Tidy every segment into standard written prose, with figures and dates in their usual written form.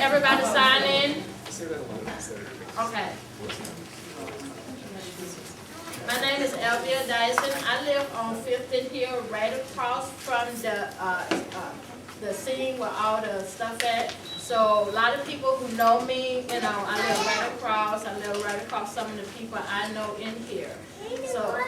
everybody sign in? Okay. My name is Elvia Dyson. I live on 15th Hill, right across from the scene where all the stuff at. So a lot of people who know me, you know, I live right across. I live right across some of the people I know in here. So.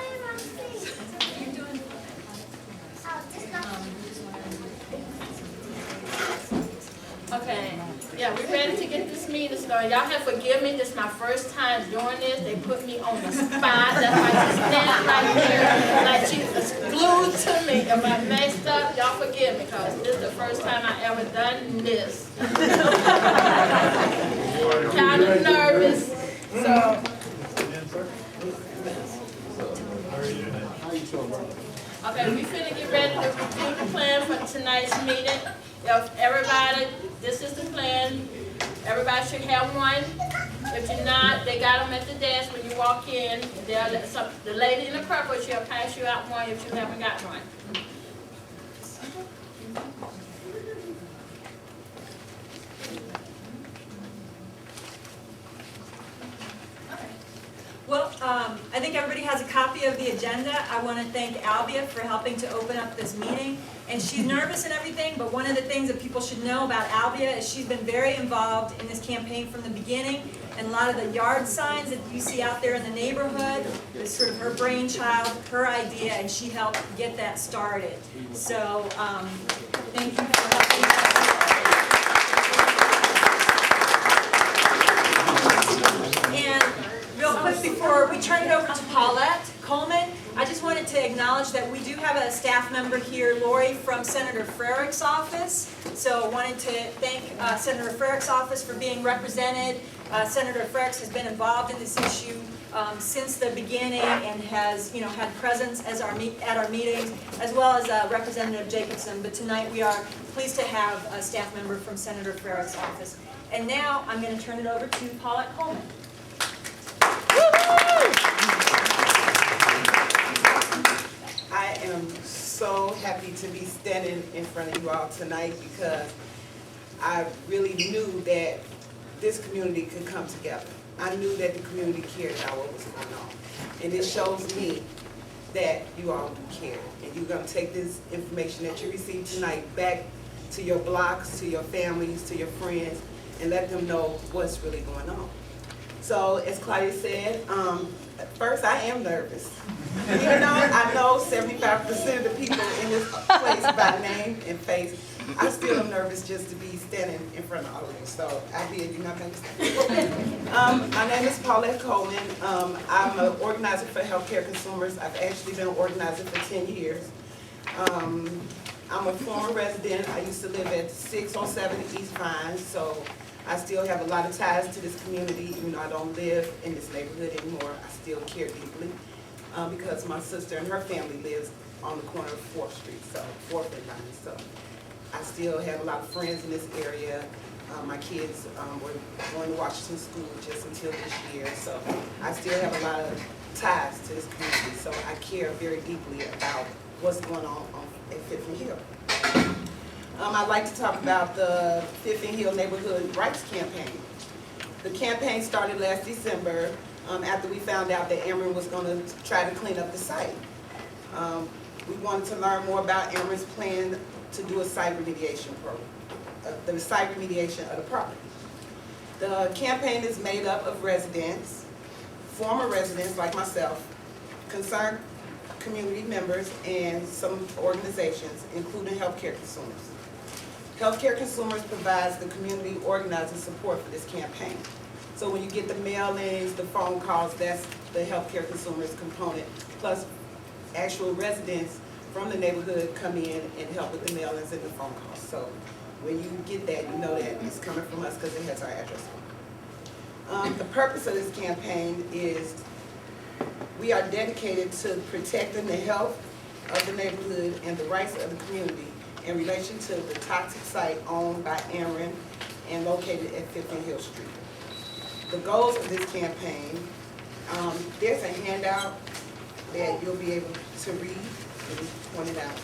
Okay, yeah, we're ready to get this meeting started. Y'all have to forgive me, this is my first time doing this. They put me on the spot. That's why I stand right here like she was glued to me. If I messed up, y'all forgive me, because this is the first time I ever done this. Kind of nervous. So. Okay, we finna get ready to review the plan for tonight's meeting. If everybody, this is the plan, everybody should have one. If you're not, they got them at the desk when you walk in. The lady in the purple, she'll pass you out one if you haven't got one. Well, I think everybody has a copy of the agenda. I want to thank Albia for helping to open up this meeting. And she's nervous and everything, but one of the things that people should know about Albia is she's been very involved in this campaign from the beginning. And a lot of the yard signs that you see out there in the neighborhood is sort of her brainchild, her idea, and she helped get that started. So thank you for helping. Real quick before we turn it over to Paulette Coleman, I just wanted to acknowledge that we do have a staff member here, Lori, from Senator Frericks' office. So I wanted to thank Senator Frericks' office for being represented. Senator Frericks has been involved in this issue since the beginning and has, had presence as at our meetings, as well as Representative Jacobson. But tonight we are pleased to have a staff member from Senator Frericks' office. And now I'm going to turn it over to Paulette Coleman. I am so happy to be standing in front of you all tonight because I really knew that this community could come together. I knew that the community cared about what was going on. And it shows me that you all do care. And you're going to take this information that you received tonight back to your blocks, to your families, to your friends, and let them know what's really going on. So, as Claudia said, at first I am nervous. Even though I know 75% of the people in this place by name and face, I still am nervous just to be standing in front of all of you. So, Albia, you're not going to understand. My name is Paulette Coleman. I'm an organizer for healthcare consumers. I've actually been organizing for 10 years. I'm a former resident. I used to live at 607 East Vine, so I still have a lot of ties to this community. Even though I don't live in this neighborhood anymore, I still care deeply because my sister and her family lives on the corner of 4th Street, so 4th and 9th. So I still have a lot of friends in this area. My kids were going to Washington School just until this year, so I still have a lot of ties to this community. So I care very deeply about what's going on at 15th Hill. I'd like to talk about the 15th Hill Neighborhood Rights Campaign. The campaign started last December after we found out that Ameren was going to try to clean up the site. We wanted to learn more about Ameren's plan to do a site remediation program, the site remediation of the property. The campaign is made up of residents, former residents like myself, concerned community members, and some organizations, including healthcare consumers. Healthcare Consumers provides the community organizing support for this campaign. So when you get the mail-ins, the phone calls, that's the Healthcare Consumers component, plus actual residents from the neighborhood come in and help with the mail-ins and the phone calls. So when you get that, you know that it's coming from us because it has our address on it. The purpose of this campaign is we are dedicated to protecting the health of the neighborhood and the rights of the community in relation to the toxic site owned by Ameren and located at 15th Hill Street. The goals of this campaign, there's a handout that you'll be able to read and point it out.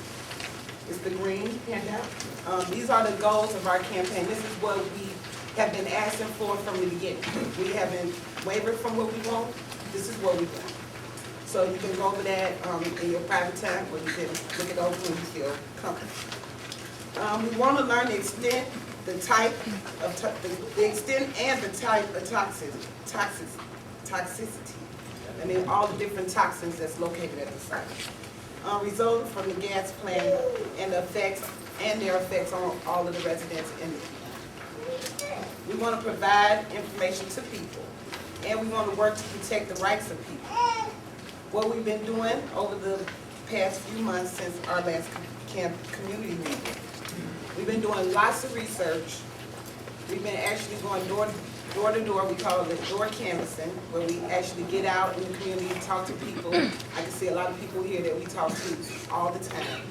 It's the green handout. These are the goals of our campaign. This is what we have been asking for from the beginning. We haven't wavered from what we want. This is what we want. So you can go over that in your private time, or you can look it over when you feel comfortable. We want to learn the extent, the type of the extent and the type of toxicity. I mean, all the different toxins that's located at the site. Resulting from the gas plant and the effects and their effects on all of the residents in the community. We want to provide information to people, and we want to work to protect the rights of people. What we've been doing over the past few months since our last community meeting, we've been doing lots of research. We've been actually going door to door. We call it door canvassing, where we actually get out in the community and talk to people. I can see a lot of people here that we talk to all the time.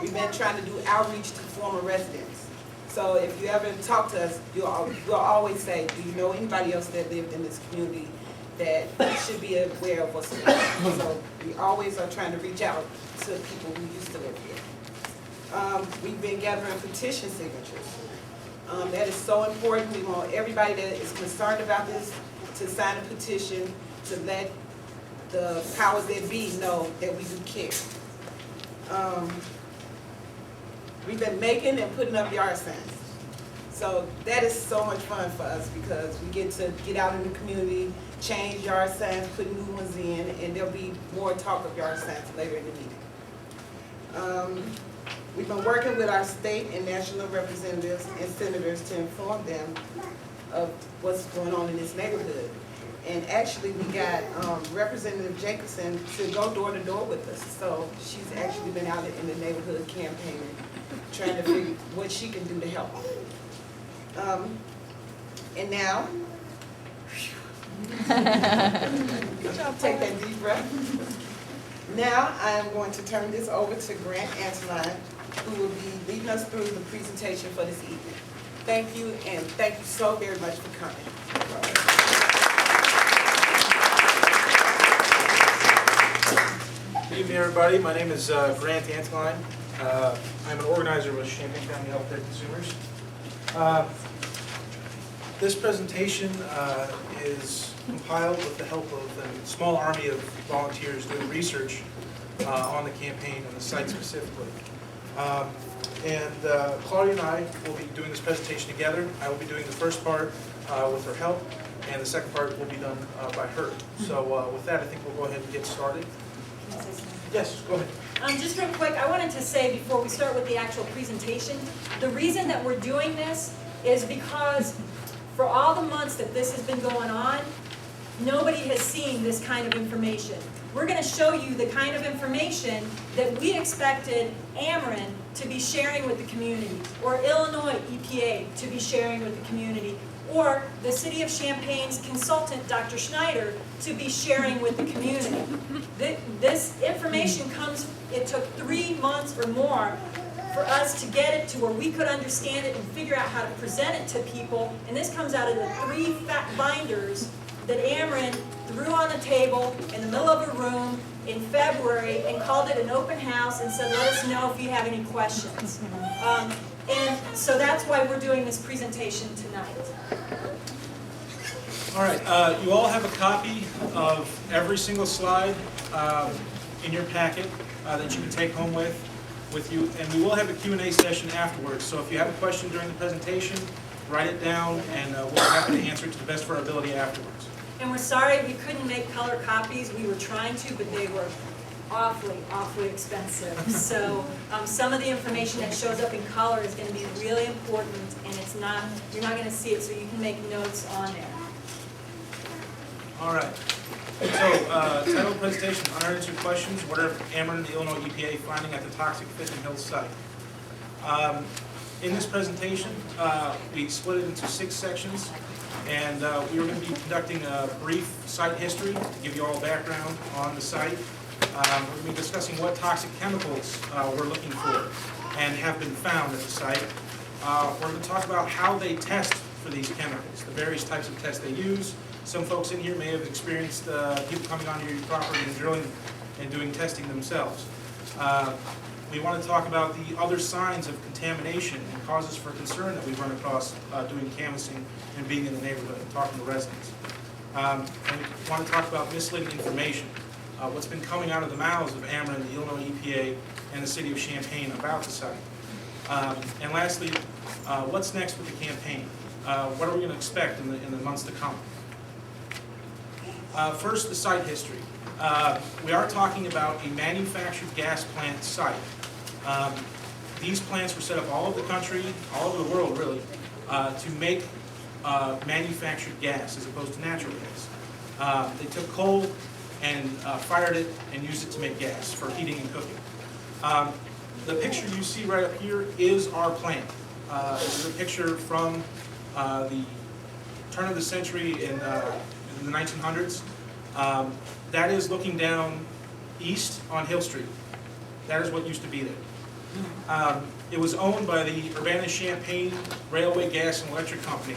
We've been trying to do outreach to former residents. So if you ever talk to us, we'll always say, do you know anybody else that lived in this community that should be aware of what's going on? So we always are trying to reach out to people who used to live here. We've been gathering petition signatures. That is so important. We want everybody that is concerned about this to sign a petition to let the powers that be know that we do care. We've been making and putting up yard signs. So that is so much fun for us because we get to get out in the community, change yard signs, put new ones in, and there'll be more talk of yard signs later in the meeting. We've been working with our state and national representatives and senators to inform them of what's going on in this neighborhood. And actually we got Representative Jacobson to go door to door with us. So she's actually been out in the neighborhood campaigning, trying to figure what she can do to help. And now, take that deep breath. Now I am going to turn this over to Grant Antoline, who will be leading us through the presentation for this evening. Thank you, and thank you so very much for coming. Good evening, everybody. My name is Grant Antoline. I'm an organizer with Champaign County Healthcare Consumers. This presentation is compiled with the help of a small army of volunteers doing research on the campaign and the site specifically. Claudia and I will be doing this presentation together. I will be doing the first part with her help, and the second part will be done by her. So with that, I think we'll go ahead and get started. Yes, go ahead. Just real quick, I wanted to say before we start with the actual presentation, the reason that we're doing this is because for all the months that this has been going on, nobody has seen this kind of information. We're going to show you the kind of information that we expected Ameren to be sharing with the community, or Illinois EPA to be sharing with the community, or the City of Champaign's consultant, Dr. Schneider, to be sharing with the community. This information comes, it took 3 months or more for us to get it to where we could understand it and figure out how to present it to people, and this comes out of the 3 fat binders that Ameren threw on the table in the middle of a room in February and called it an open house and said, let us know if you have any questions. And so that's why we're doing this presentation tonight. All right, you all have a copy of every single slide in your packet that you can take home with you, and we will have a Q&A session afterwards. So if you have a question during the presentation, write it down, and we'll be happy to answer it to the best of our ability afterwards. And we're sorry we couldn't make color copies. We were trying to, but they were awfully expensive. So some of the information that shows up in color is going to be really important, and you're not going to see it, so you can make notes on there. All right. So, title of the presentation, unanswered questions. What are Ameren and the Illinois EPA finding at the toxic Fishing Hills site? In this presentation, we split it into 6 sections, and we are going to be conducting a brief site history to give you all background on the site. We're going to be discussing what toxic chemicals we're looking for and have been found at the site. We're going to talk about how they test for these chemicals, the various types of tests they use. Some folks in here may have experienced people coming onto your property and drilling and doing testing themselves. we want to talk about the other signs of contamination and causes for concern that we've run across doing canvassing and being in the neighborhood and talking to residents. And we want to talk about misleading information, what's been coming out of the mouths of Ameren, the Illinois EPA, and the city of Champaign about the site. And lastly, what's next with the campaign? What are we going to expect in the months to come? First, the site history. We are talking about a manufactured gas plant site. These plants were set up all over the country, all over the world really, to make manufactured gas as opposed to natural gas. They took coal and fired it and used it to make gas for heating and cooking. The picture you see right up here is our plant. This is a picture from the turn of the century in the 1900s. That is looking down east on Hill Street. That is what used to be there. It was owned by the Urbana-Champaign Railway Gas and Electric Company,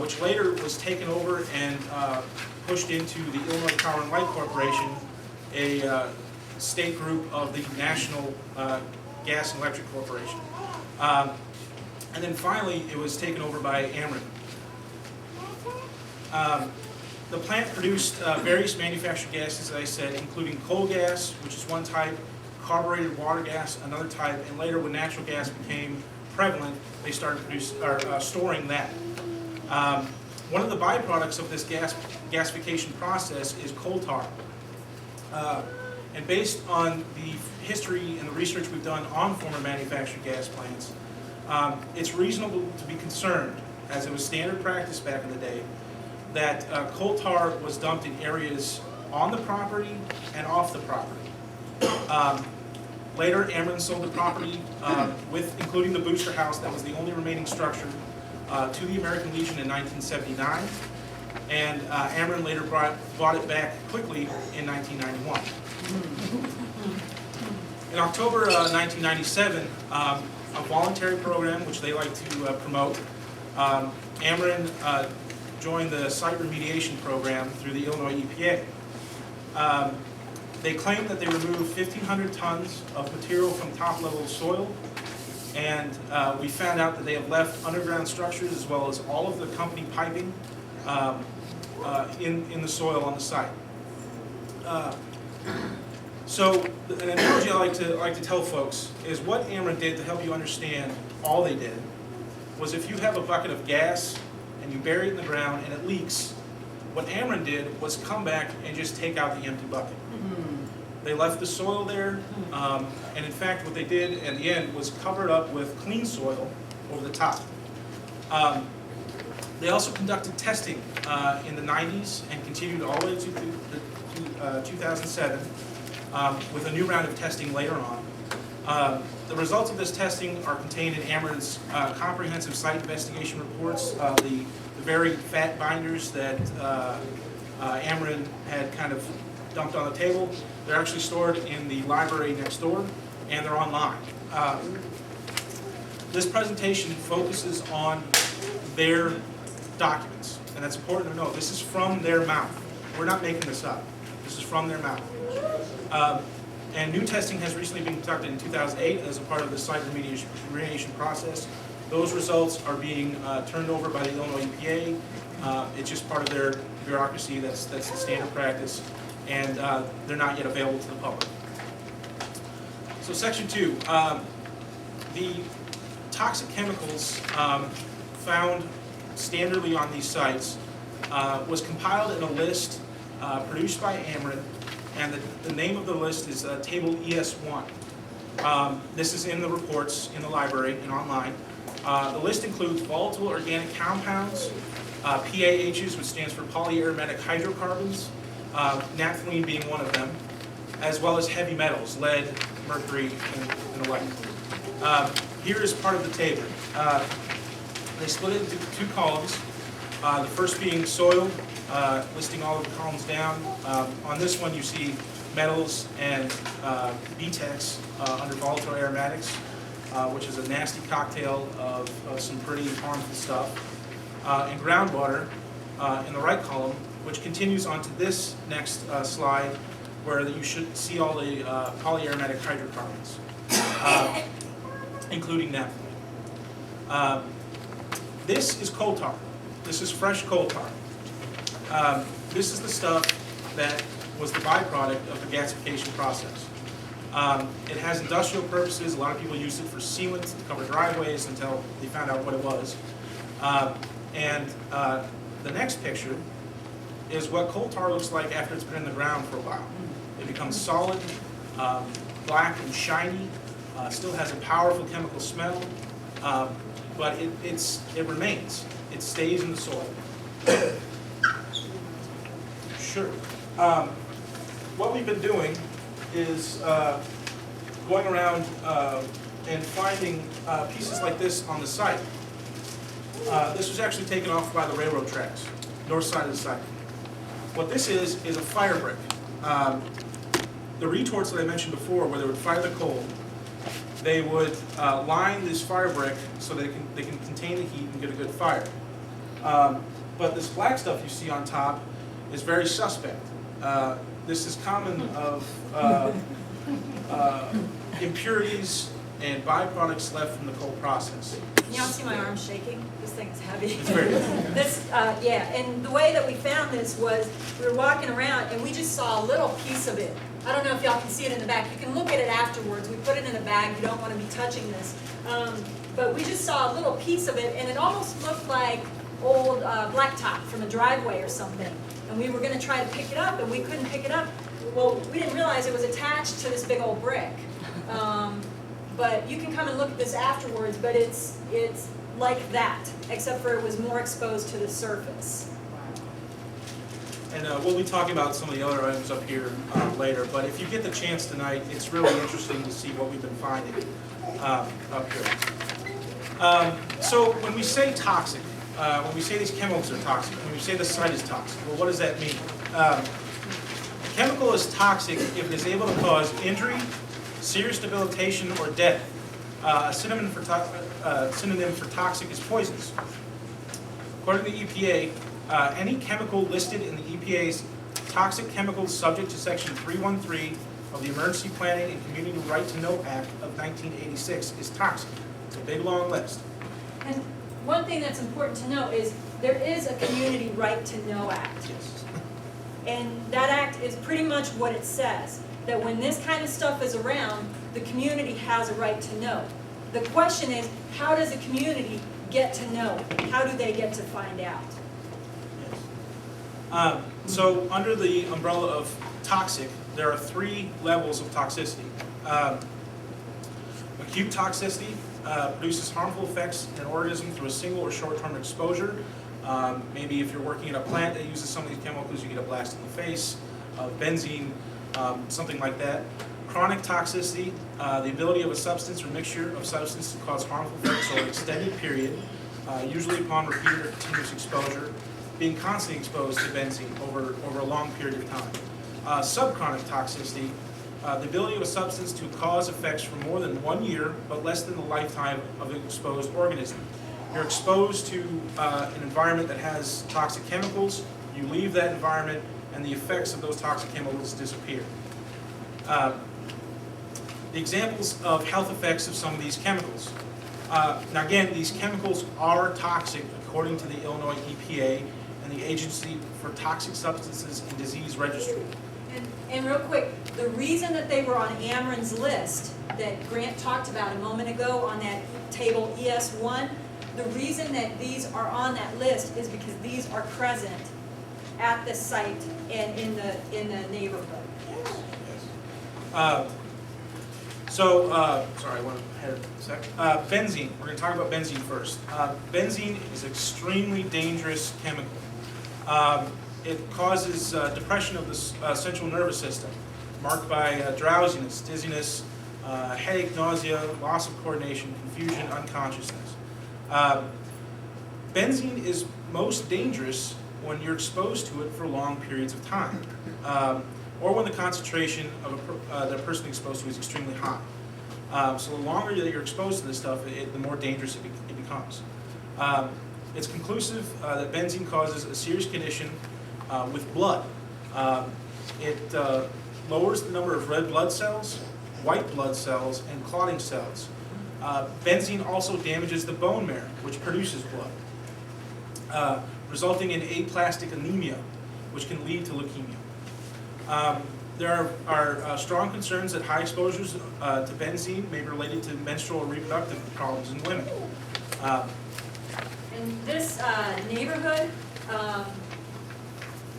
which later was taken over and pushed into the Illinois Power and Light Corporation, a state group of the National Gas and Electric Corporation. And then finally, it was taken over by Ameren. The plant produced various manufactured gases, as I said, including coal gas, which is one type, carbureted water gas, another type, and later when natural gas became prevalent, they started storing that. One of the byproducts of this gasification process is coal tar. And based on the history and the research we've done on former manufactured gas plants, it's reasonable to be concerned, as it was standard practice back in the day, that coal tar was dumped in areas on the property and off the property. Later, Ameren sold the property, including the booster house that was the only remaining structure, to the American Legion in 1979, and Ameren later bought it back quickly in 1991. In October 1997, a voluntary program, which they like to promote, Ameren joined the site remediation program through the Illinois EPA. They claimed that they removed 1,500 tons of material from top-level soil, and we found out that they have left underground structures as well as all of the company piping in the soil on the site. So an analogy I like to tell folks is what Ameren did to help you understand all they did was if you have a bucket of gas and you bury it in the ground and it leaks, what Ameren did was come back and just take out the empty bucket. They left the soil there, and in fact what they did at the end was cover it up with clean soil over the top. They also conducted testing in the 90s and continued all the way to 2007 with a new round of testing later on. The results of this testing are contained in Ameren's comprehensive site investigation reports, the very fat binders that Ameren had kind of dumped on the table. They're actually stored in the library next door, and they're online. This presentation focuses on their documents, and that's important to know. This is from their mouth. We're not making this up. This is from their mouth. And new testing has recently been conducted in 2008 as a part of the site remediation process. Those results are being turned over by the Illinois EPA. It's just part of their bureaucracy. That's the standard practice, and they're not yet available to the public. So section 2, the toxic chemicals found standardly on these sites was compiled in a list produced by Ameren, and the name of the list is Table ES1. This is in the reports in the library and online. The list includes volatile organic compounds, PAHs, which stands for polyaromatic hydrocarbons, naphthalene being one of them, as well as heavy metals, lead, mercury, and the like. Here is part of the table. They split it into 2 columns, the first being soil, listing all of the columns down. On this one you see metals and BTEX under volatile aromatics, which is a nasty cocktail of some pretty harmful stuff. And groundwater in the right column, which continues onto this next slide, where you should see all the polyaromatic hydrocarbons, including naphthalene. This is coal tar. This is fresh coal tar. This is the stuff that was the byproduct of the gasification process. It has industrial purposes. A lot of people use it for sealant to cover driveways until they found out what it was. The next picture is what coal tar looks like after it's been in the ground for a while. It becomes solid, black and shiny, still has a powerful chemical smell, but it remains. It stays in the soil. Sure. What we've been doing is going around and finding pieces like this on the site. This was actually taken off by the railroad tracks, north side of the site. What this is a fire brick. The retorts that I mentioned before, where they would fire the coal, they would line this fire brick so they can contain the heat and get a good fire. But this black stuff you see on top is very suspect. This is common of impurities and byproducts left from the coal process. Can y'all see my arm shaking? This thing is heavy. It's very good. Yeah, and the way that we found this was we were walking around and we just saw a little piece of it. I don't know if y'all can see it in the back. You can look at it afterwards. We put it in a bag. You don't want to be touching this. But we just saw a little piece of it, and it almost looked like old blacktop from a driveway or something. And we were going to try to pick it up, and we couldn't pick it up. Well, we didn't realize it was attached to this big old brick. But you can come and look at this afterwards, but it's like that, except for it was more exposed to the surface. And we'll be talking about some of the other items up here later, but if you get the chance tonight, it's really interesting to see what we've been finding up here. So when we say toxic, when we say these chemicals are toxic, when we say the site is toxic, well, what does that mean? A chemical is toxic if it is able to cause injury, serious debilitation, or death. A synonym for toxic is poisonous. According to the EPA, any chemical listed in the EPA's Toxic Chemicals subject to Section 313 of the Emergency Planning and Community Right to Know Act of 1986 is toxic. It's a big, long list. And one thing that's important to know is there is a Community Right to Know Act. Yes. And that act is pretty much what it says, that when this kind of stuff is around, the community has a right to know. The question is, how does a community get to know? How do they get to find out? Yes. So under the umbrella of toxic, there are 3 levels of toxicity. Acute toxicity produces harmful effects in an organism through a single or short-term exposure. Maybe if you're working in a plant that uses some of these chemicals, you get a blast in the face, benzene, something like that. Chronic toxicity, the ability of a substance or mixture of substances to cause harmful effects over an extended period, usually upon repeated or continuous exposure, being constantly exposed to benzene over a long period of time. Subchronic toxicity, the ability of a substance to cause effects for more than 1 year, but less than the lifetime of an exposed organism. You're exposed to an environment that has toxic chemicals, you leave that environment, and the effects of those toxic chemicals disappear. The examples of health effects of some of these chemicals. Now again, these chemicals are toxic according to the Illinois EPA and the Agency for Toxic Substances and Disease Registry. And real quick, the reason that they were on Ameren's list that Grant talked about a moment ago on that table ES1, the reason that these are on that list is because these are present at the site and in the neighborhood. Sorry, I want to head a sec. Benzene, we're going to talk about benzene first. Benzene is an extremely dangerous chemical. It causes depression of the central nervous system, marked by drowsiness, dizziness, headache, nausea, loss of coordination, confusion, unconsciousness. Benzene is most dangerous when you're exposed to it for long periods of time, or when the concentration of the person exposed to is extremely high. So the longer that you're exposed to this stuff, the more dangerous it becomes. It's conclusive that benzene causes a serious condition with blood. lowers the number of red blood cells, white blood cells, and clotting cells. Benzene also damages the bone marrow, which produces blood, resulting in aplastic anemia, which can lead to leukemia. There are strong concerns that high exposures to benzene may be related to menstrual and reproductive problems in women. In this neighborhood,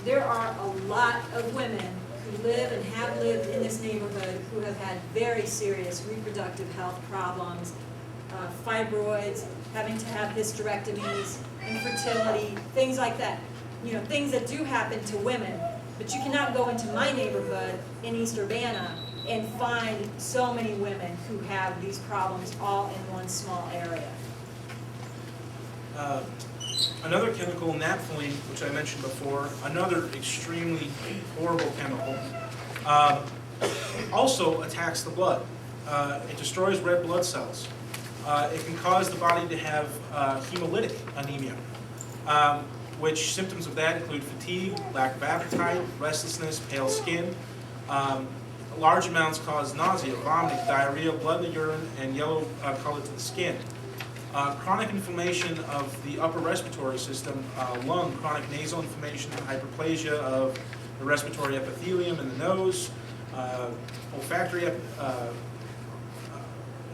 there are a lot of women who live and have lived in this neighborhood who have had very serious reproductive health problems, fibroids, having to have hysterectomies, infertility, things like that. You know, things that do happen to women. But you cannot go into my neighborhood in East Urbana and find so many women who have these problems all in one small area. Another chemical, naphthalene, which I mentioned before, another extremely horrible chemical, also attacks the blood. It destroys red blood cells. It can cause the body to have hemolytic anemia, which symptoms of that include fatigue, lack of appetite, restlessness, pale skin. Large amounts cause nausea, vomiting, diarrhea, blood in the urine, and yellow color to the skin. Chronic inflammation of the upper respiratory system, lung, chronic nasal inflammation, hyperplasia of the respiratory epithelium in the nose, olfactory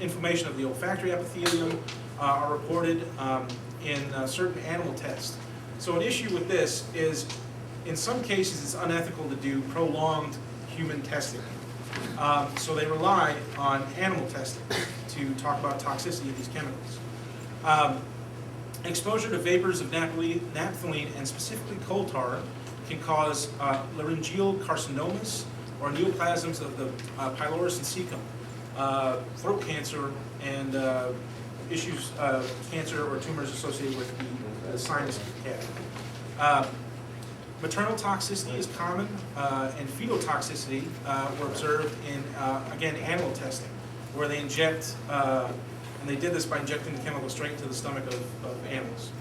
inflammation of the olfactory epithelium are reported in certain animal tests. So an issue with this is, in some cases, it's unethical to do prolonged human testing. So they rely on animal testing to talk about toxicity of these chemicals. Exposure to vapors of naphthalene and specifically coal tar can cause laryngeal carcinomas or neoplasms of the pylorus and cecum, throat cancer, and issues of cancer or tumors associated with the sinus cavity. Maternal toxicity is common, and fetal toxicity were observed in, again, animal testing, where they inject, and they did this by injecting the chemical straight into the stomach of animals.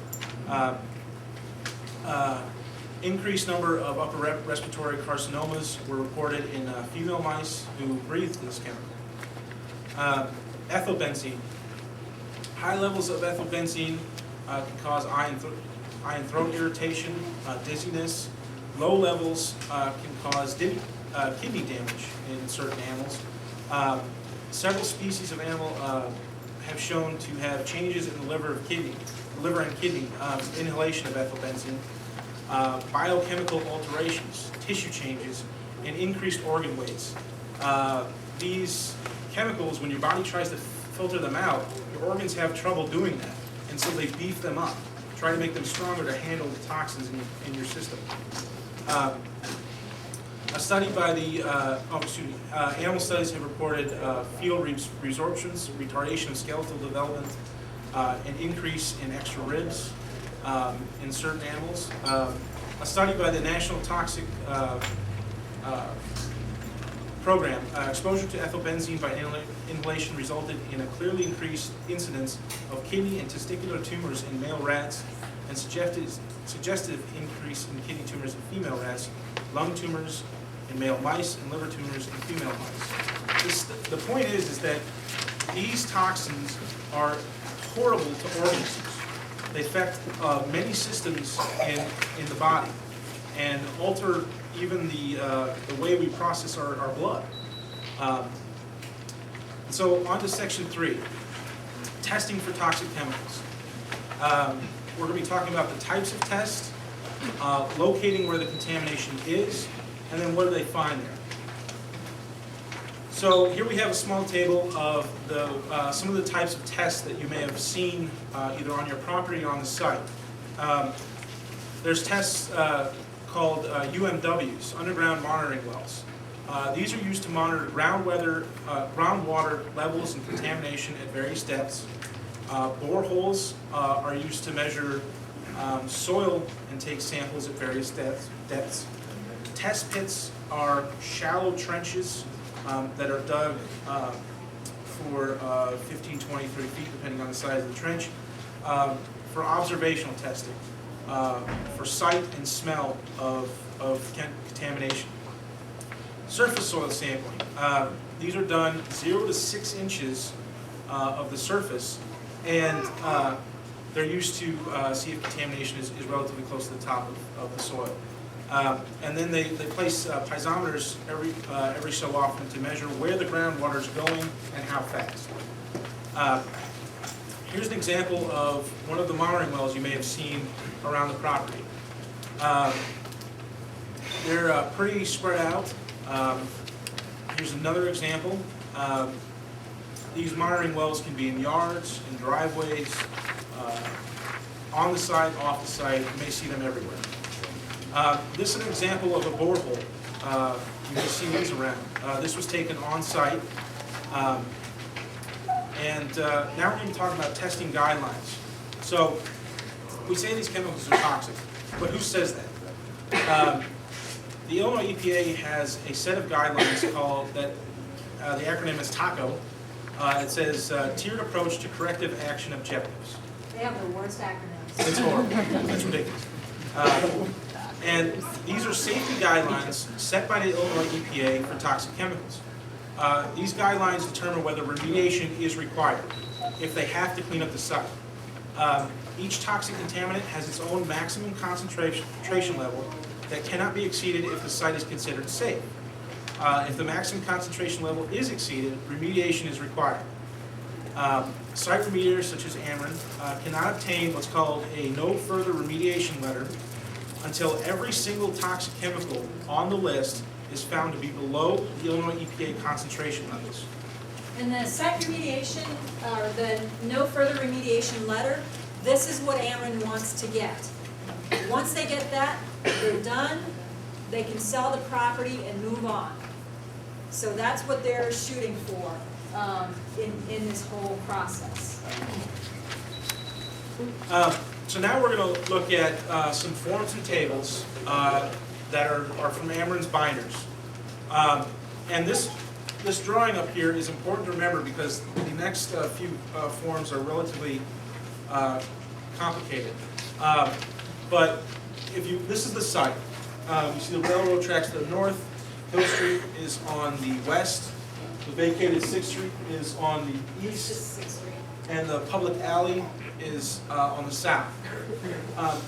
Increased number of upper respiratory carcinomas were reported in female mice who breathed this chemical. Ethylbenzene. High levels of ethylbenzene can cause eye and throat irritation, dizziness. Low levels can cause kidney damage in certain animals. Several species of animal have shown to have changes in the liver and kidney, inhalation of ethylbenzene, biochemical alterations, tissue changes, and increased organ weights. These chemicals, when your body tries to filter them out, your organs have trouble doing that, and so they beef them up, try to make them stronger to handle the toxins in your system. A study by the, animal studies have reported fetal resorptions, retardation of skeletal development, an increase in extra ribs in certain animals. A study by the National Toxic Program, exposure to ethylbenzene by inhalation resulted in a clearly increased incidence of kidney and testicular tumors in male rats, and suggestive increase in kidney tumors in female rats, lung tumors in male mice, and liver tumors in female mice. The point is that these toxins are horrible to organisms. They affect many systems in the body and alter even the way we process our blood. So on to section 3, testing for toxic chemicals. We're going to be talking about the types of tests, locating where the contamination is, and then what do they find there. So here we have a small table of some of the types of tests that you may have seen either on your property or on the site. There's tests called UMWs, underground monitoring wells. These are used to monitor groundwater levels and contamination at various depths. Boreholes are used to measure soil and take samples at various depths. Test pits are shallow trenches that are dug for 15, 20, 30 feet, depending on the size of the trench, for observational testing, for sight and smell of contamination. Surface soil sampling. These are done 0 to 6 inches of the surface, and they're used to see if contamination is relatively close to the top of the soil. And then they place piezometers every so often to measure where the groundwater is going and how fast. Here's an example of one of the monitoring wells you may have seen around the property. They're pretty spread out. Here's another example. These monitoring wells can be in yards, in driveways, on the site, off the site. You may see them everywhere. This is an example of a borehole. You may see these around. This was taken on site. And now we're going to talk about testing guidelines. So we say these chemicals are toxic, but who says that? The Illinois EPA has a set of guidelines called that. The acronym is TACO. It says Tiered Approach to Corrective Action Objectives. They have the worst acronyms. It's horrible. It's ridiculous. And these are safety guidelines set by the Illinois EPA for toxic chemicals. These guidelines determine whether remediation is required, if they have to clean up the site. Each toxic contaminant has its own maximum concentration level that cannot be exceeded if the site is considered safe. If the maximum concentration level is exceeded, remediation is required. Site remediators such as Ameren cannot obtain what's called a no further remediation letter until every single toxic chemical on the list is found to be below the Illinois EPA concentration levels. And the site remediation, or the no further remediation letter, this is what Ameren wants to get. Once they get that, they're done, they can sell the property and move on. So that's what they're shooting for in this whole process. So now we're going to look at some forms and tables that are from Ameren's binders. And this drawing up here is important to remember because the next few forms are relatively complicated. But this is the site. You see the railroad tracks to the north. Hill Street is on the west. The vacated 6th Street is on the east. And the public alley is on the south.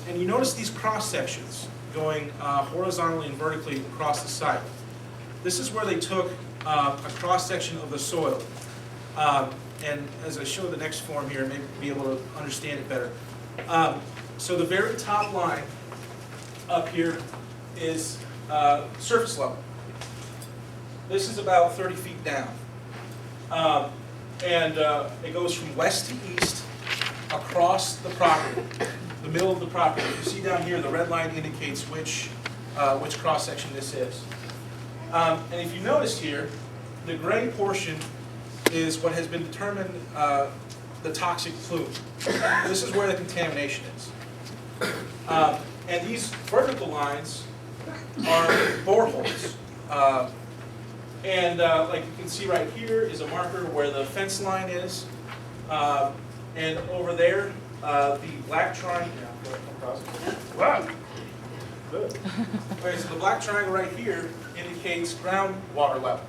And you notice these cross sections going horizontally and vertically across the site. This is where they took a cross section of the soil. And as I show the next form here, maybe be able to understand it better. So the very top line up here is surface level. This is about 30 feet down. And it goes from west to east across the property, the middle of the property. You see down here, the red line indicates which cross section this is. And if you notice here, the gray portion is what has been determined the toxic plume. This is where the contamination is. And these vertical lines are boreholes. And like you can see right here is a marker where the fence line is. And over there, the black triangle. Wow. Good. Okay, so the black triangle right here indicates groundwater level.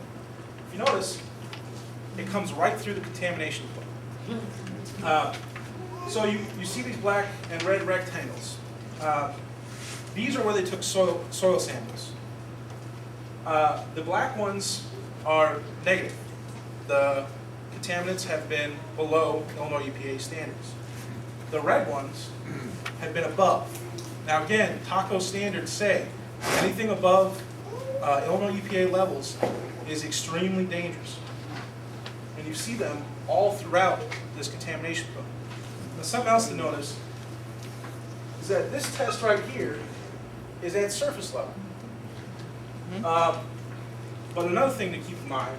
If you notice, it comes right through the contamination flow. So you see these black and red rectangles. These are where they took soil samples. The black ones are negative. The contaminants have been below Illinois EPA standards. The red ones have been above. Now again, TACO standards say anything above Illinois EPA levels is extremely dangerous. And you see them all throughout this contamination flow. Now something else to notice is that this test right here is at surface level. But another thing to keep in mind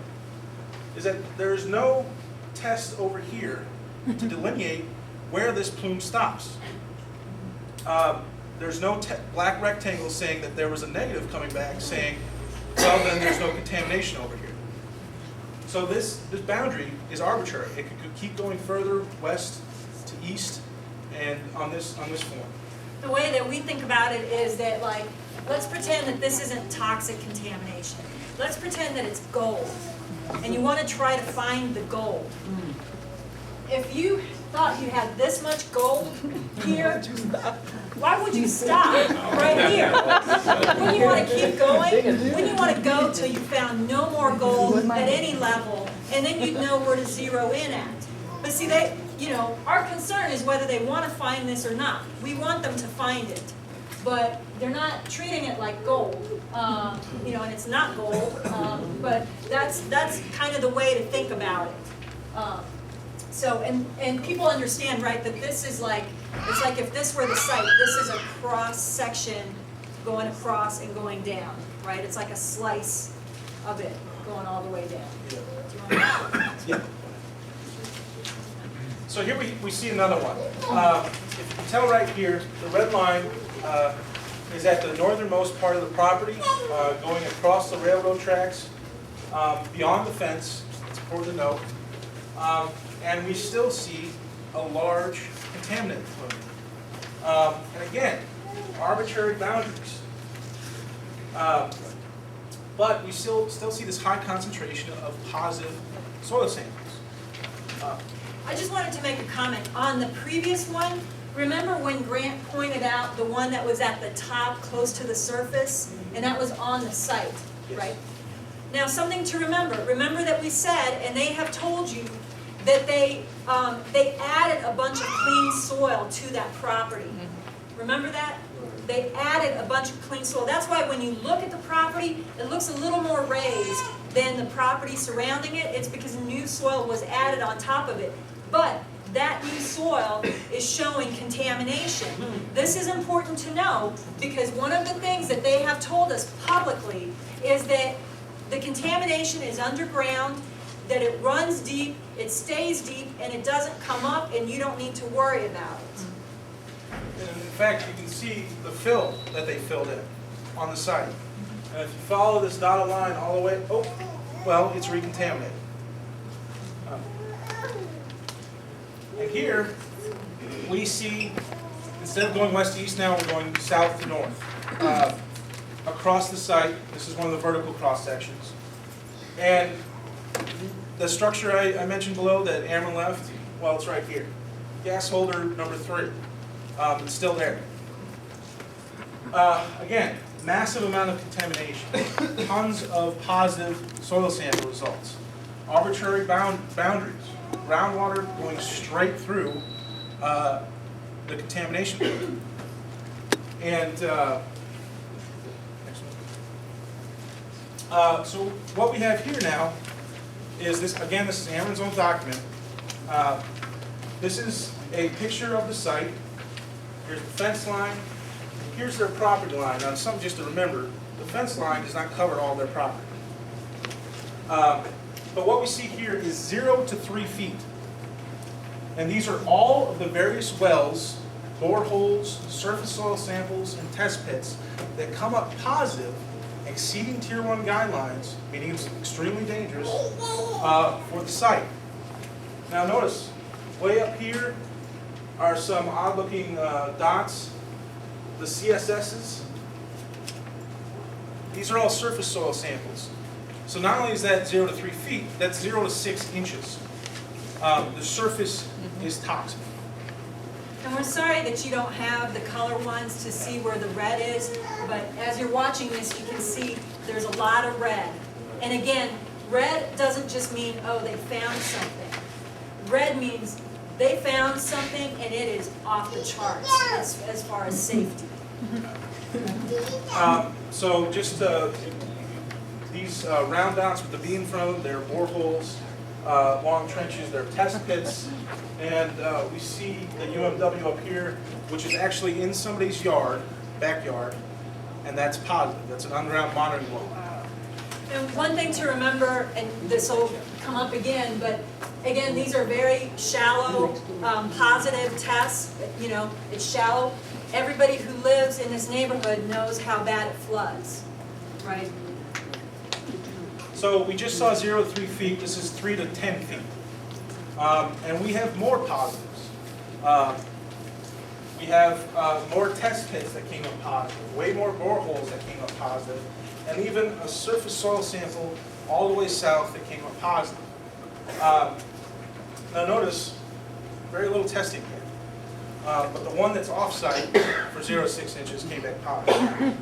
is that there is no test over here to delineate where this plume stops. There's no black rectangle saying that there was a negative coming back saying, well, then there's no contamination over here. So this boundary is arbitrary. It could keep going further west to east and on this form. The way that we think about it is that, like, let's pretend that this isn't toxic contamination. let's pretend that it's gold, and you want to try to find the gold. If you thought you had this much gold here, why would you stop right here? Wouldn't you want to keep going? Wouldn't you want to go till you found no more gold at any level, and then you'd know where to zero in at? But see, our concern is whether they want to find this or not. We want them to find it, but they're not treating it like gold, and it's not gold, but that's kind of the way to think about it. So, and people understand, right, that this is like, it's like if this were the site, this is a cross section going across and going down, right? It's like a slice of it going all the way down. Do you want to- Yeah. So here we see another one. If you can tell right here, the red line is at the northernmost part of the property, going across the railroad tracks, beyond the fence. It's important to note. And we still see a large contaminant plume. And again, arbitrary boundaries. But we still see this high concentration of positive soil samples. I just wanted to make a comment on the previous one. Remember when Grant pointed out the one that was at the top, close to the surface, and that was on the site, right? Now, something to remember. Remember that we said, and they have told you, that they added a bunch of clean soil to that property. Remember that? They added a bunch of clean soil. That's why when you look at the property, it looks a little more raised than the property surrounding it. It's because new soil was added on top of it. But that new soil is showing contamination. This is important to know because one of the things that they have told us publicly is that the contamination is underground, that it runs deep, it stays deep, and it doesn't come up, and you don't need to worry about it. And in fact, you can see the fill that they filled in on the site. And if you follow this dotted line all the way, well, it's recontaminated. And here, we see, instead of going west to east now, we're going south to north. Across the site, this is one of the vertical cross sections. And the structure I mentioned below that Ameren left, well, it's right here. Gas holder number 3. It's still there. Again, massive amount of contamination. Tons of positive soil sample results. Arbitrary boundaries. Groundwater going straight through the contamination. And so what we have here now is this, again, this is Ameren's own document. This is a picture of the site. Here's the fence line. Here's their property line. Now, something just to remember, the fence line does not cover all their property. But what we see here is 0 to 3 feet. And these are all of the various wells, boreholes, surface soil samples, and test pits that come up positive, exceeding Tier 1 guidelines, meaning it's extremely dangerous, for the site. Now notice, way up here are some odd-looking dots, the CSSs. These are all surface soil samples. So not only is that 0 to 3 feet, that's 0 to 6 inches. The surface is toxic. And we're sorry that you don't have the color ones to see where the red is, but as you're watching this, you can see there's a lot of red. And again, red doesn't just mean, oh, they found something. Red means they found something and it is off the charts as far as safety. So just these round dots with the B in front of them, they're boreholes, long trenches, they're test pits, and we see the UMW up here, which is actually in somebody's yard, backyard, and that's positive. That's an underground monitoring well. And one thing to remember, and this will come up again, but again, these are very shallow, positive tests. You know, it's shallow. Everybody who lives in this neighborhood knows how bad it floods, right? So we just saw 0 to 3 feet. This is 3 to 10 feet. And we have more positives. We have more test pits that came up positive, way more boreholes that came up positive, and even a surface soil sample all the way south that came up positive. Now notice, very little testing here. But the one that's off-site for 0 to 6 inches came back positive.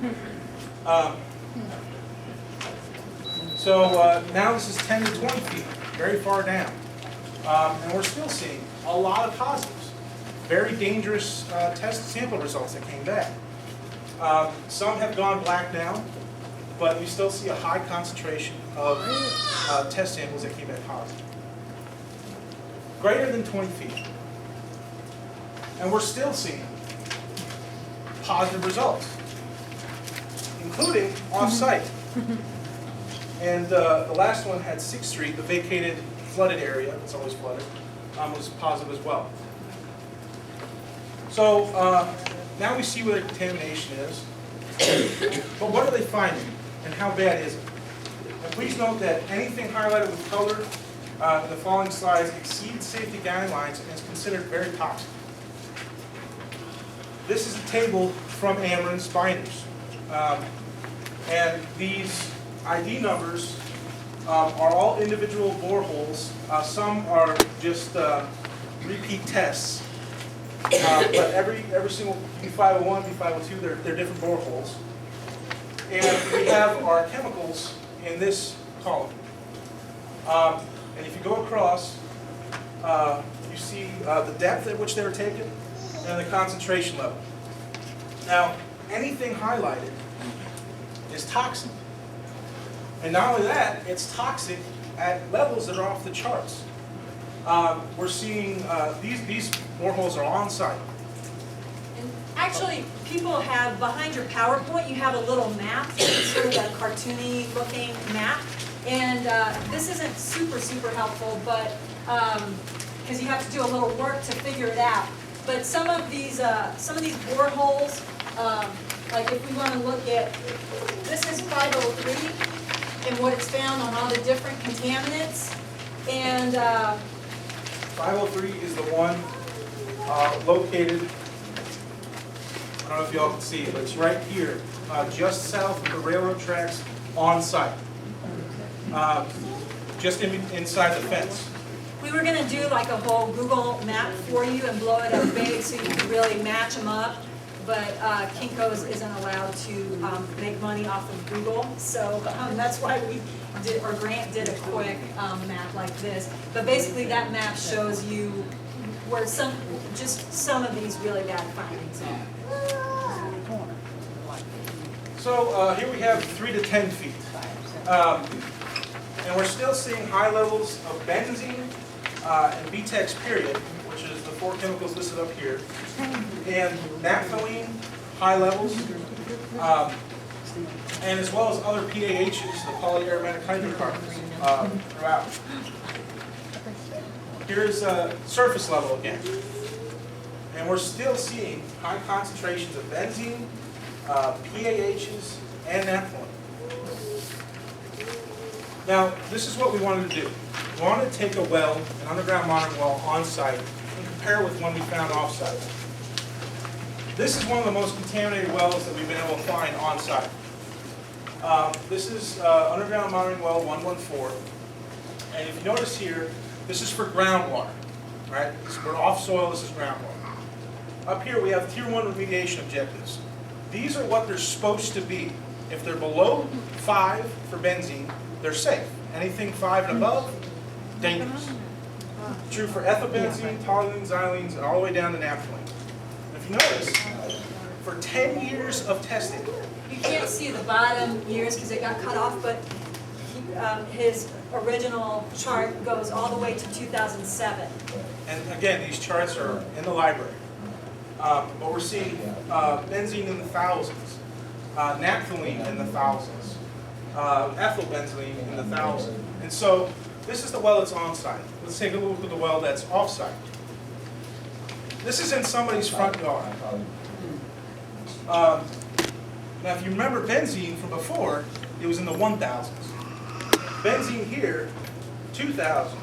So now this is 10 to 20 feet, very far down. And we're still seeing a lot of positives. Very dangerous test sample results that came back. Some have gone black now, but we still see a high concentration of test samples that came back positive. Greater than 20 feet. And we're still seeing positive results, including off-site. And the last one had 6th Street, the vacated flooded area, it's always flooded, was positive as well. So now we see where the contamination is, but what are they finding and how bad is it? And please note that anything highlighted with color in the following slides exceeds safety guidelines and is considered very toxic. This is a table from Ameren's binders. And these ID numbers are all individual boreholes. Some are just repeat tests. But every single B501, B502, they're different boreholes. And we have our chemicals in this column. And if you go across, you see the depth at which they were taken and the concentration level. Now, anything highlighted is toxic. And not only that, it's toxic at levels that are off the charts. We're seeing these boreholes are on site. And actually, people have, behind your PowerPoint, you have a little map, sort of a cartoony looking map. And this isn't super helpful, but because you have to do a little work to figure it out. But some of these boreholes, like if we want to look at, this is 503 and what it's found on all the different contaminants. And 503 is the one located, I don't know if y'all can see, but it's right here, just south of the railroad tracks on site. Just inside the fence. we were going to do like a whole Google map for you and blow it up big so you could really match them up. But Kinko's isn't allowed to make money off of Google, so that's why we did, or Grant did a quick map like this. But basically, that map shows you where just some of these really bad findings are. So here we have 3 to 10 feet, and we're still seeing high levels of benzene and BTEX period, which is the 4 chemicals listed up here, and naphthalene, high levels, and as well as other PAHs, the polyaromatic hydrocarbons, throughout. Here's surface level again, and we're still seeing high concentrations of benzene, PAHs, and naphthalene. Now, this is what we wanted to do. We wanted to take a well, an underground monitoring well on site, and compare with one we found off-site. This is one of the most contaminated wells that we've been able to find on site. This is underground monitoring well 114, and if you notice here, this is for groundwater, right? We're off soil, this is groundwater. Up here we have Tier 1 remediation objectives. These are what they're supposed to be. If they're below 5 for benzene, they're safe. Anything 5 and above, dangerous. True for ethylbenzene, toluene, xylenes, and all the way down to naphthalene. If you notice, for 10 years of testing. You can't see the bottom years because it got cut off, but his original chart goes all the way to 2007. And again, these charts are in the library. But we're seeing benzene in the thousands, naphthalene in the thousands, ethylbenzene in the thousands. And so this is the well that's on site. Let's take a look at the well that's off site. This is in somebody's front yard. Now if you remember benzene from before, it was in the 1000s. Benzene here, 2,000,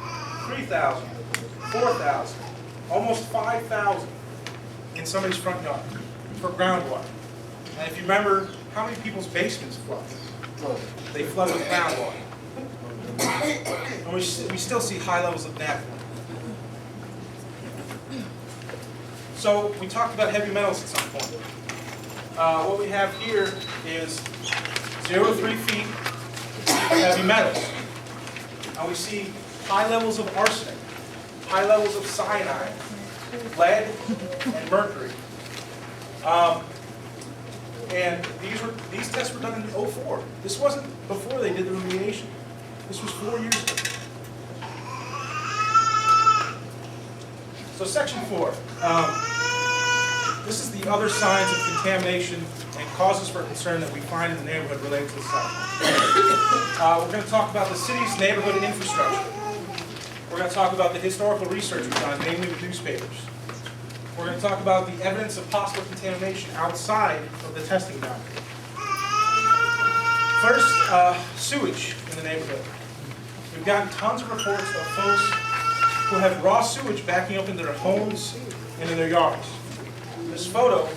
3,000, 4,000, almost 5,000. in somebody's front yard for groundwater. And if you remember, how many people's basements flood? They flood with groundwater. And we still see high levels of NAP. So we talked about heavy metals at some point. What we have here is 0 to 3 feet of heavy metals. And we see high levels of arsenic, high levels of cyanide, lead, and mercury. And these tests were done in 2004. This wasn't before they did the remediation. This was 4 years ago. So section 4. This is the other signs of contamination and causes for concern that we find in the neighborhood related to the site. We're going to talk about the city's neighborhood infrastructure. We're going to talk about the historical research we've done, namely with newspapers. We're going to talk about the evidence of possible contamination outside of the testing boundary. First, sewage in the neighborhood. We've gotten tons of reports of folks who have raw sewage backing up into their homes and in their yards. This photo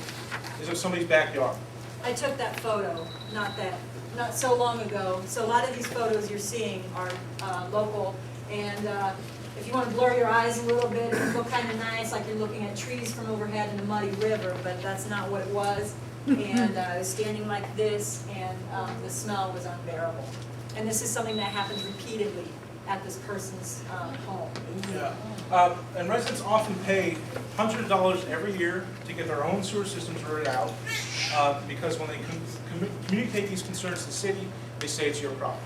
is of somebody's backyard. I took that photo, not so long ago. So a lot of these photos you're seeing are local. And if you want to blur your eyes a little bit, it look kind of nice, like you're looking at trees from overhead in a muddy river, but that's not what it was. And I was standing like this, and the smell was unbearable. And this is something that happens repeatedly at this person's home. Yeah. And residents often pay hundreds of dollars every year to get their own sewer systems rooted out because when they communicate these concerns to the city, they say it's your problem.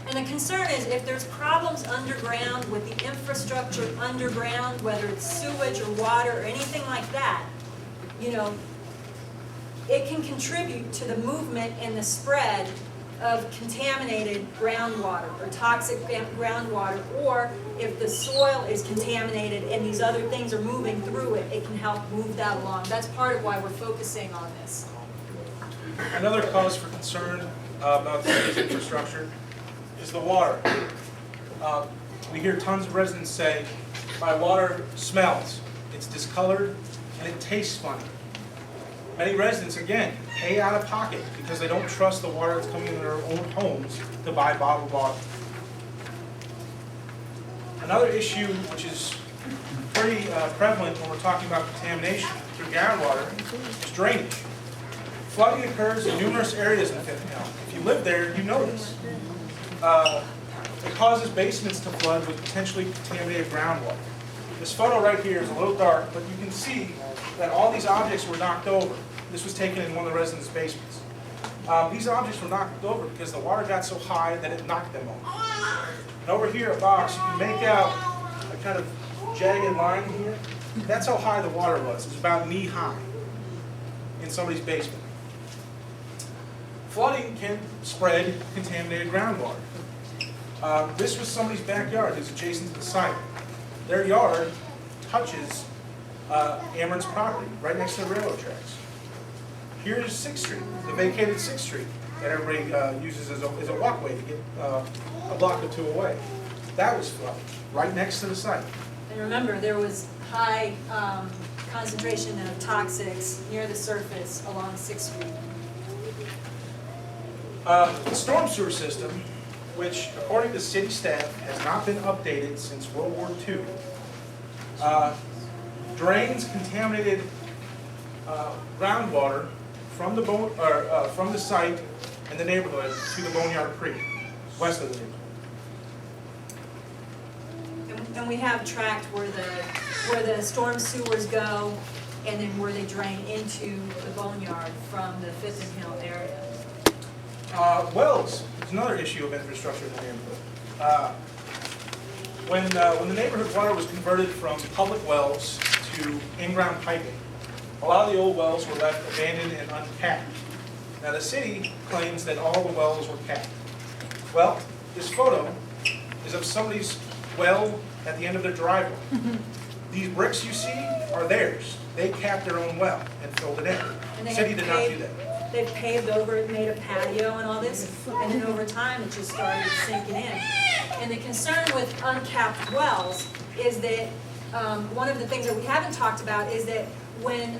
And the concern is if there's problems underground with the infrastructure underground, whether it's sewage or water or anything like that, you know, it can contribute to the movement and the spread of contaminated groundwater or toxic groundwater, or if the soil is contaminated and these other things are moving through it, it can help move that along. That's part of why we're focusing on this. Another cause for concern about the city's infrastructure is the water. We hear tons of residents say, my water smells, it's discolored, and it tastes funny. Many residents, again, pay out of pocket because they don't trust the water that's coming into their own homes to buy bottled water. Another issue which is pretty prevalent when we're talking about contamination through groundwater is drainage. Flooding occurs in numerous areas in Fifth Hill. If you live there, you know this. It causes basements to flood with potentially contaminated groundwater. This photo right here is a little dark, but you can see that all these objects were knocked over. This was taken in one of the residents' basements. These objects were knocked over because the water got so high that it knocked them over. And over here, a box, you can make out a kind of jagged line here. That's how high the water was. It was about knee high in somebody's basement. Flooding can spread contaminated groundwater. This was somebody's backyard. It's adjacent to the site. Their yard touches Ameren's property, right next to the railroad tracks. Here's 6th Street, the vacated 6th Street that everybody uses as a walkway to get a block or two away. That was flooded, right next to the site. And remember, there was high concentration of toxics near the surface along 6th Street. The storm sewer system, which according to city staff has not been updated since World War II, drains contaminated groundwater from the site and the neighborhood to the Boneyard Creek, west of the neighborhood. And we have tracked where the storm sewers go, and then where they drain into the boneyard from the Fifth and Hill area. Wells is another issue of infrastructure in the neighborhood. When the neighborhood water was converted from public wells to in-ground piping, a lot of the old wells were left abandoned and uncapped. Now the city claims that all the wells were capped. Well, this photo is of somebody's well at the end of their driveway. These bricks you see are theirs. They capped their own well and filled it in. The city did not do that. They've paved over it, made a patio and all this, and then over time it just started sinking in. And the concern with uncapped wells is that one of the things that we haven't talked about is that when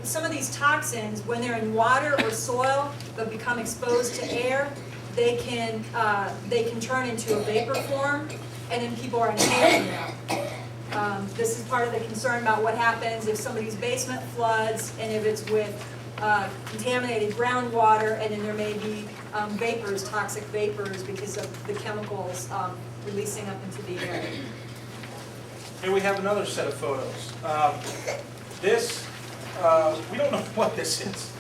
some of these toxins, when they're in water or soil but become exposed to air, they can turn into a vapor form, and then people are inhaling them. This is part of the concern about what happens if somebody's basement floods and if it's with contaminated groundwater, and then there may be vapors, toxic vapors, because of the chemicals releasing up into the air. Here we have another set of photos. This, we don't know what this is,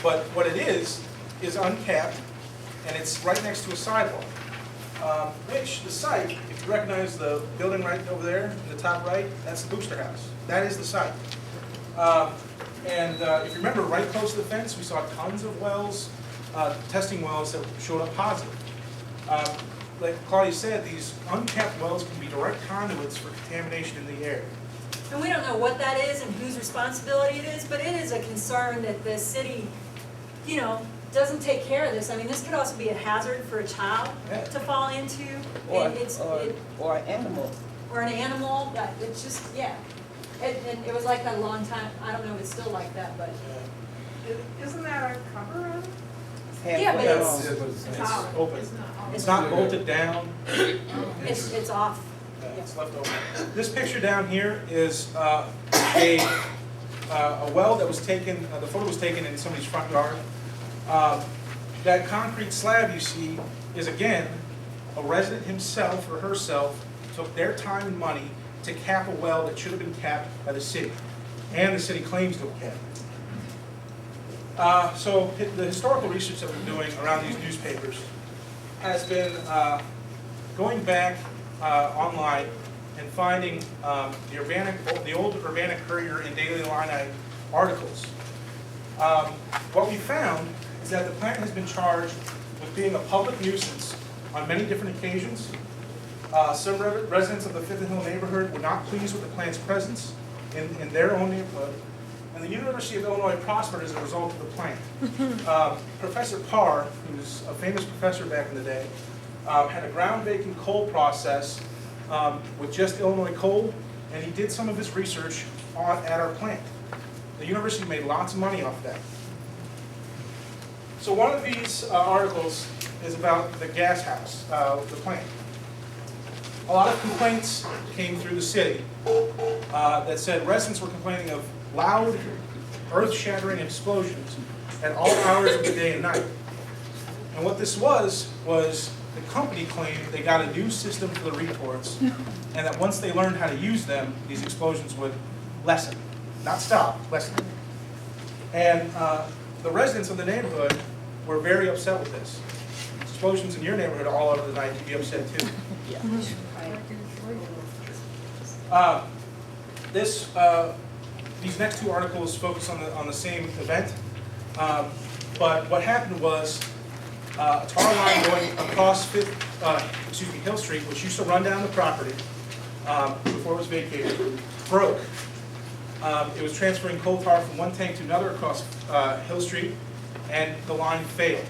but what it is uncapped, and it's right next to a sidewalk. Which the site, if you recognize the building right over there in the top right, that's the booster house. That is the site. If you remember, right close to the fence, we saw tons of wells, testing wells that showed up positive. Like Claudia said, these uncapped wells can be direct conduits for contamination in the air. And we don't know what that is and whose responsibility it is, but it is a concern that the city, doesn't take care of this. I mean, this could also be a hazard for a child to fall into, Or and or an animal. or an animal. It's just, yeah. And it was like that a long time. I don't know if it's still like that, but Isn't that a cover on it? yeah, but it's It's open. It's not bolted down. it's off. It's left open. This picture down here is a well that was taken, the photo was taken in somebody's front yard. That concrete slab you see is, again, a resident himself or herself took their time and money to cap a well that should have been capped by the city, and the city claims to have capped. So the historical research that we're doing around these newspapers has been going back online and finding the old Urbana Courier and Daily Illini articles. What we found is that the plant has been charged with being a public nuisance on many different occasions. Some residents of the Fifth and Hill neighborhood were not pleased with the plant's presence in their own neighborhood, and the University of Illinois prospered as a result of the plant. Professor Parr, who's a famous professor back in the day, had a ground-breaking coal process with just Illinois coal, and he did some of his research at our plant. The university made lots of money off of that. So one of these articles is about the gas house, the plant. A lot of complaints came through the city that said residents were complaining of loud, earth-shattering explosions at all hours of the day and night. And what this was the company claimed they got a new system for the reports, and that once they learned how to use them, these explosions would lessen. Not stop, lessen. And the residents of the neighborhood were very upset with this. Explosions in your neighborhood all over the night, you'd be upset too. These next two articles focus on the same event, but what happened was a tar line going across Hill Street, which used to run down the property before it was vacated, broke. It was transferring coal tar from one tank to another across Hill Street, and the line failed.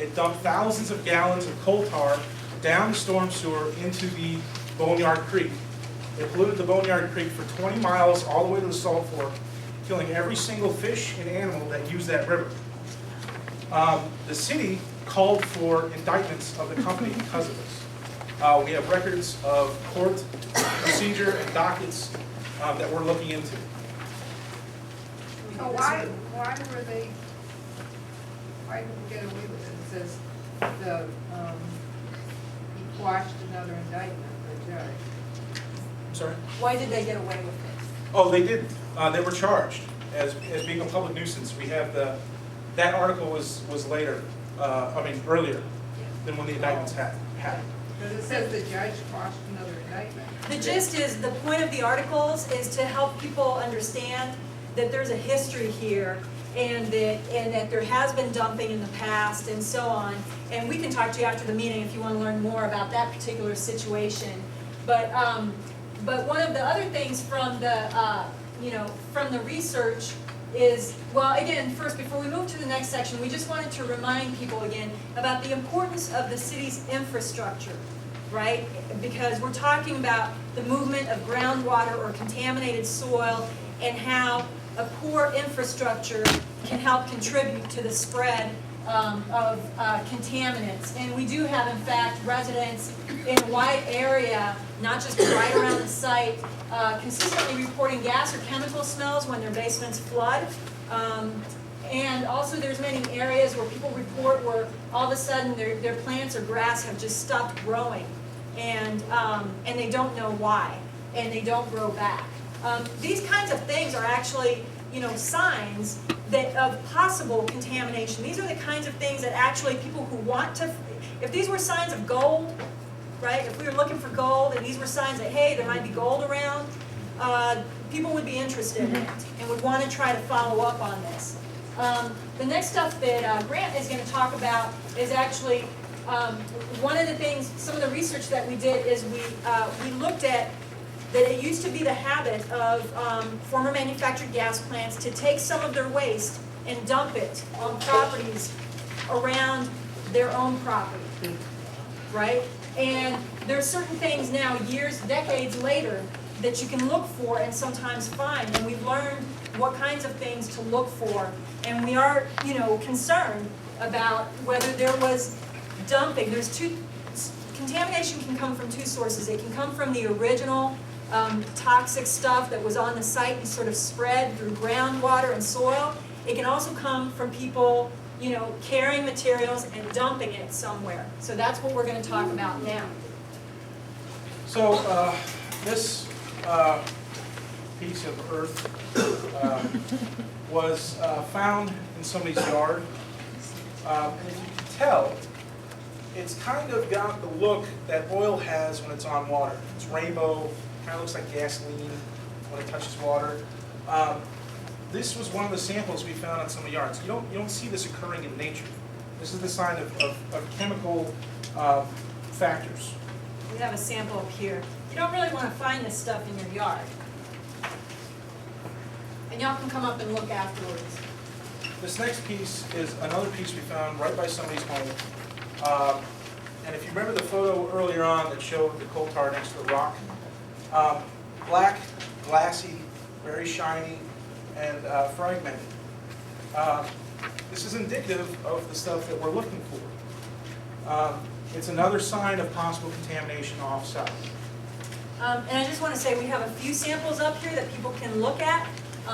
It dumped thousands of gallons of coal tar down the storm sewer into the Boneyard Creek. It polluted the Boneyard Creek for 20 miles all the way to the Salt Fork, killing every single fish and animal that used that river. The city called for indictments of the company because of this. We have records of court procedure and dockets that we're looking into. So why did we get away with it? It says he quashed another indictment, the judge. I'm sorry? Why did they get away with it? Oh, they did. They were charged as being a public nuisance. We have that article was later, earlier than when the indictments happened. Because it says the judge quashed another indictment. The gist is, the point of the articles is to help people understand that there's a history here, and that there has been dumping in the past and so on. And we can talk to you after the meeting if you want to learn more about that particular situation. But one of the other things from the research is, well, again, first, before we move to the next section, we just wanted to remind people again about the importance of the city's infrastructure, right? Because we're talking about the movement of groundwater or contaminated soil and how a poor infrastructure can help contribute to the spread of contaminants. And we do have, in fact, residents in a wide area, not just right around the site, consistently reporting gas or chemical smells when their basements flood. And also there's many areas where people report where all of a sudden their plants or grass have just stopped growing, and they don't know why, and they don't grow back. These kinds of things are actually, signs of possible contamination. These are the kinds of things that actually people who want to, if these were signs of gold, right? If we were looking for gold and these were signs that, hey, there might be gold around, people would be interested in it and would want to try to follow up on this. The next stuff that Grant is going to talk about is actually one of the things, some of the research that we did is we looked at that it used to be the habit of former manufactured gas plants to take some of their waste and dump it on properties around their own property, right? And there are certain things now, years, decades later, that you can look for and sometimes find, and we've learned what kinds of things to look for, and we are, concerned about whether there was dumping. Contamination can come from two sources. It can come from the original toxic stuff that was on the site and sort of spread through groundwater and soil. It can also come from people, carrying materials and dumping it somewhere. So that's what we're going to talk about now. So this piece of earth was found in somebody's yard. And if you can tell, it's kind of got the look that oil has when it's on water. It's rainbow, kind of looks like gasoline when it touches water. This was one of the samples we found on some of the yards. You don't see this occurring in nature. This is the sign of chemical factors. We have a sample up here. You don't really want to find this stuff in your yard. And y'all can come up and look afterwards. This next piece is another piece we found right by somebody's home. And if you remember the photo earlier on that showed the coal tar next to the rock, black, glassy, very shiny, and fragmented. This is indicative of the stuff that we're looking for. It's another sign of possible contamination off-site. And I just want to say we have a few samples up here that people can look at.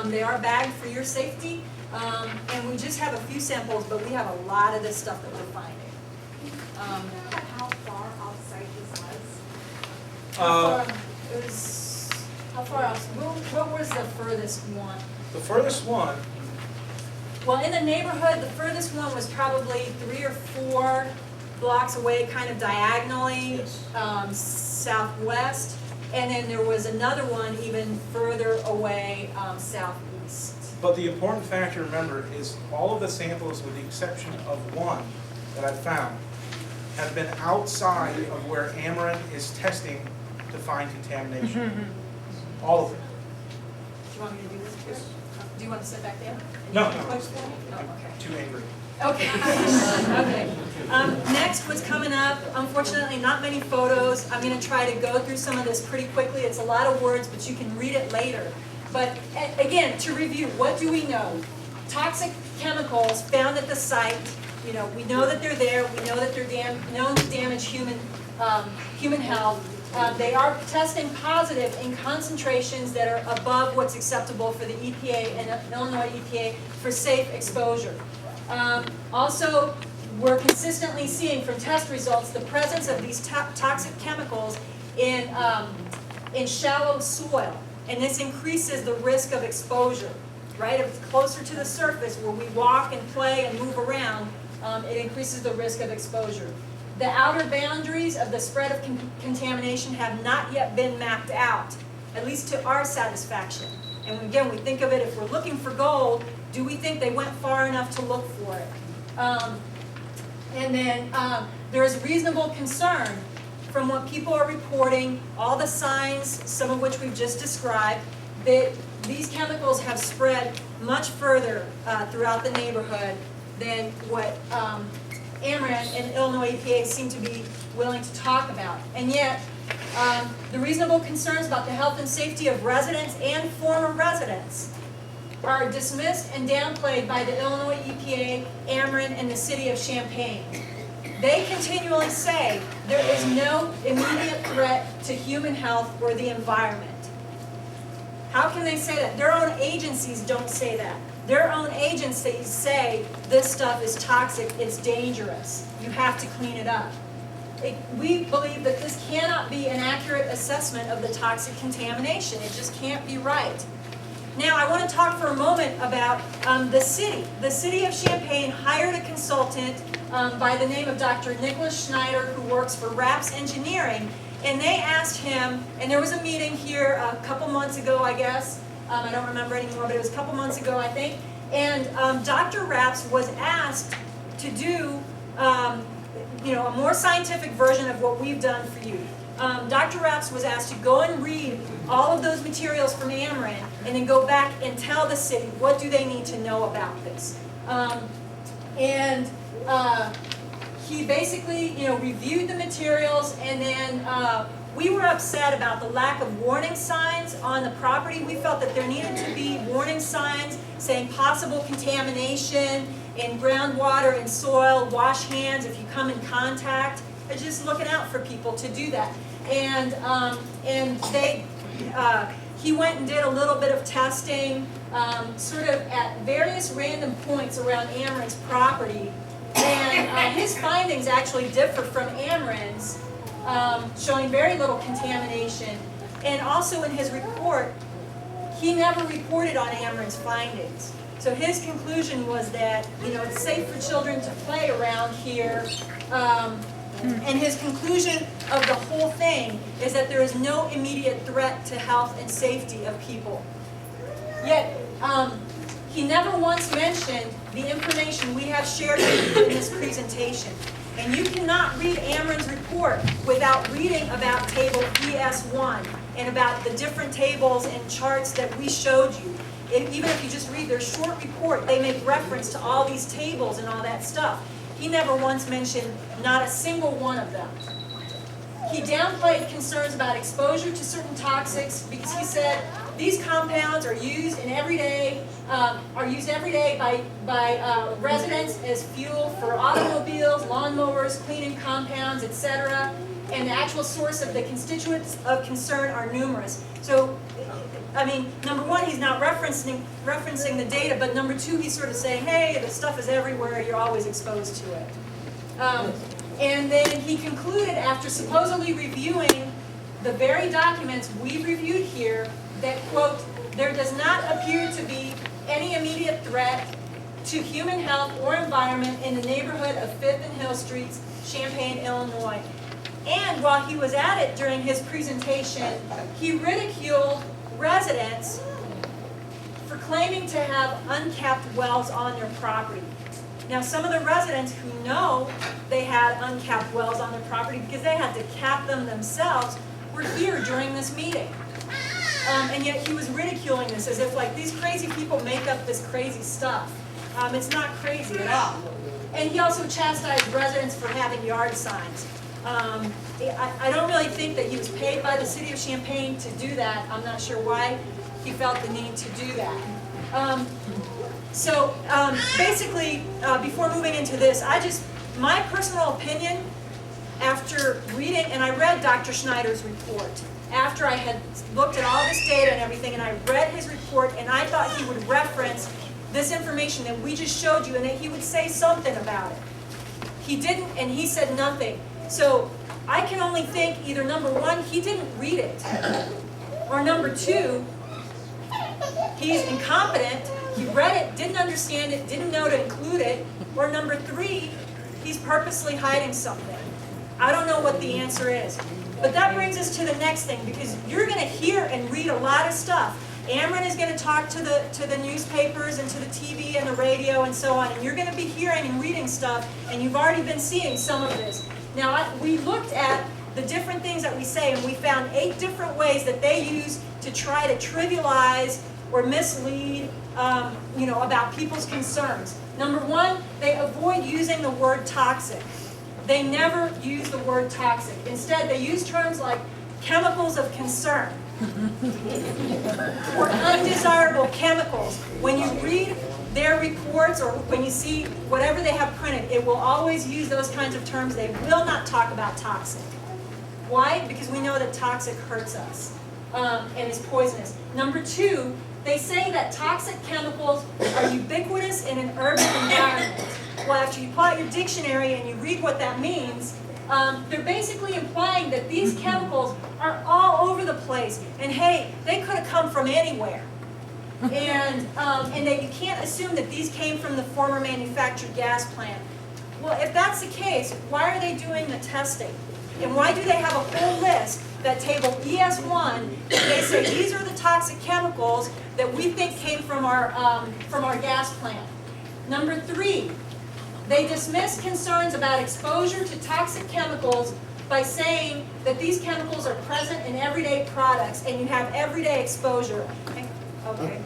They are bagged for your safety. And we just have a few samples, but we have a lot of this stuff that we're finding. How far off-site this was? How far else? What was the furthest one? The furthest one, Well, in the neighborhood, the furthest one was probably 3 or 4 blocks away, kind of diagonally, yes. southwest. And then there was another one even further away, southeast. But the important factor to remember is all of the samples, with the exception of one that I found, have been outside of where Ameren is testing to find contamination. All of them. Do you want me to do this here? Do you want to sit back there? No, Oh, no, okay. I'm too angry. Okay. Okay. Next, what's coming up, unfortunately not many photos. I'm going to try to go through some of this pretty quickly. It's a lot of words, but you can read it later. But again, to review, what do we know? Toxic chemicals found at the site. We know that they're there. We know that they're known to damage human health. They are testing positive in concentrations that are above what's acceptable for the EPA and Illinois EPA for safe exposure. Also, we're consistently seeing from test results the presence of these toxic chemicals in shallow soil, and this increases the risk of exposure. Right? If it's closer to the surface where we walk and play and move around, it increases the risk of exposure. The outer boundaries of the spread of contamination have not yet been mapped out, at least to our satisfaction. And again, we think of it, if we're looking for gold, do we think they went far enough to look for it? And then there is reasonable concern from what people are reporting, all the signs, some of which we've just described, that these chemicals have spread much further throughout the neighborhood than what Ameren and Illinois EPA seem to be willing to talk about. And yet, the reasonable concerns about the health and safety of residents and former residents are dismissed and downplayed by the Illinois EPA, Ameren, and the city of Champaign. They continually say there is no immediate threat to human health or the environment. How can they say that? Their own agencies don't say that. Their own agencies say this stuff is toxic, it's dangerous, you have to clean it up. We believe that this cannot be an accurate assessment of the toxic contamination. It just can't be right. Now, I want to talk for a moment about the city. The city of Champaign hired a consultant by the name of Dr. Nicholas Schneider, who works for RAPS Engineering, and they asked him, and there was a meeting here a couple months ago, I guess. I don't remember anymore, but it was a couple months ago, I think. And Dr. RAPS was asked to do a more scientific version of what we've done for you. Dr. Raps was asked to go and read all of those materials from Ameren and then go back and tell the city what do they need to know about this. He basically reviewed the materials, and then we were upset about the lack of warning signs on the property. We felt that there needed to be warning signs saying possible contamination in groundwater and soil, wash hands if you come in contact. Just looking out for people to do that. And he went and did a little bit of testing, sort of at various random points around Ameren's property. And his findings actually differ from Ameren's, showing very little contamination. And also in his report, he never reported on Ameren's findings. So his conclusion was that, it's safe for children to play around here. And his conclusion of the whole thing is that there is no immediate threat to health and safety of people. Yet, he never once mentioned the information we have shared with you in this presentation. And you cannot read Ameren's report without reading about table ES1 and about the different tables and charts that we showed you. Even if you just read their short report, they make reference to all these tables and all that stuff. He never once mentioned not a single one of them. He downplayed concerns about exposure to certain toxics because he said these compounds are used every day by residents as fuel for automobiles, lawnmowers, cleaning compounds, etc. And the actual source of the constituents of concern are numerous. So, number one, he's not referencing the data, but number two, he's sort of saying, hey, the stuff is everywhere, you're always exposed to it. And then he concluded, after supposedly reviewing the very documents we reviewed here, that, quote, there does not appear to be any immediate threat to human health or environment in the neighborhood of 5th and Hill Streets, Champaign, Illinois. And while he was at it during his presentation, he ridiculed residents for claiming to have uncapped wells on their property. Now, some of the residents who know they had uncapped wells on their property because they had to cap them themselves were here during this meeting. And yet he was ridiculing this as if like these crazy people make up this crazy stuff. It's not crazy at all. And he also chastised residents for having yard signs. I don't really think that he was paid by the city of Champaign to do that. I'm not sure why he felt the need to do that. Basically, before moving into this, my personal opinion after reading, and I read Dr. Schneider's report, after I had looked at all this data and everything, and I read his report, and I thought he would reference this information that we just showed you, and that he would say something about it. He didn't, and he said nothing. So I can only think either number one, he didn't read it, or number two, he's incompetent, he read it, didn't understand it, didn't know to include it, or number three, he's purposely hiding something. I don't know what the answer is. But that brings us to the next thing, because you're going to hear and read a lot of stuff. Ameren is going to talk to the newspapers and to the TV and the radio and so on, and you're going to be hearing and reading stuff, and you've already been seeing some of this. Now, we looked at the different things that we say, and we found 8 different ways that they use to try to trivialize or mislead, about people's concerns. Number one, they avoid using the word toxic. They never use the word toxic. Instead, they use terms like chemicals of concern or undesirable chemicals. When you read their reports or when you see whatever they have printed, it will always use those kinds of terms. They will not talk about toxic. Why? Because we know that toxic hurts us and is poisonous. Number two, they say that toxic chemicals are ubiquitous in an urban environment. Well, after you pull out your dictionary and you read what that means, they're basically implying that these chemicals are all over the place. And hey, they could have come from anywhere. And that you can't assume that these came from the former manufactured gas plant. Well, if that's the case, why are they doing the testing? And why do they have a whole list, that table ES1, they say these are the toxic chemicals that we think came from our gas plant. Number three, they dismiss concerns about exposure to toxic chemicals by saying that these chemicals are present in everyday products and you have everyday exposure. Okay.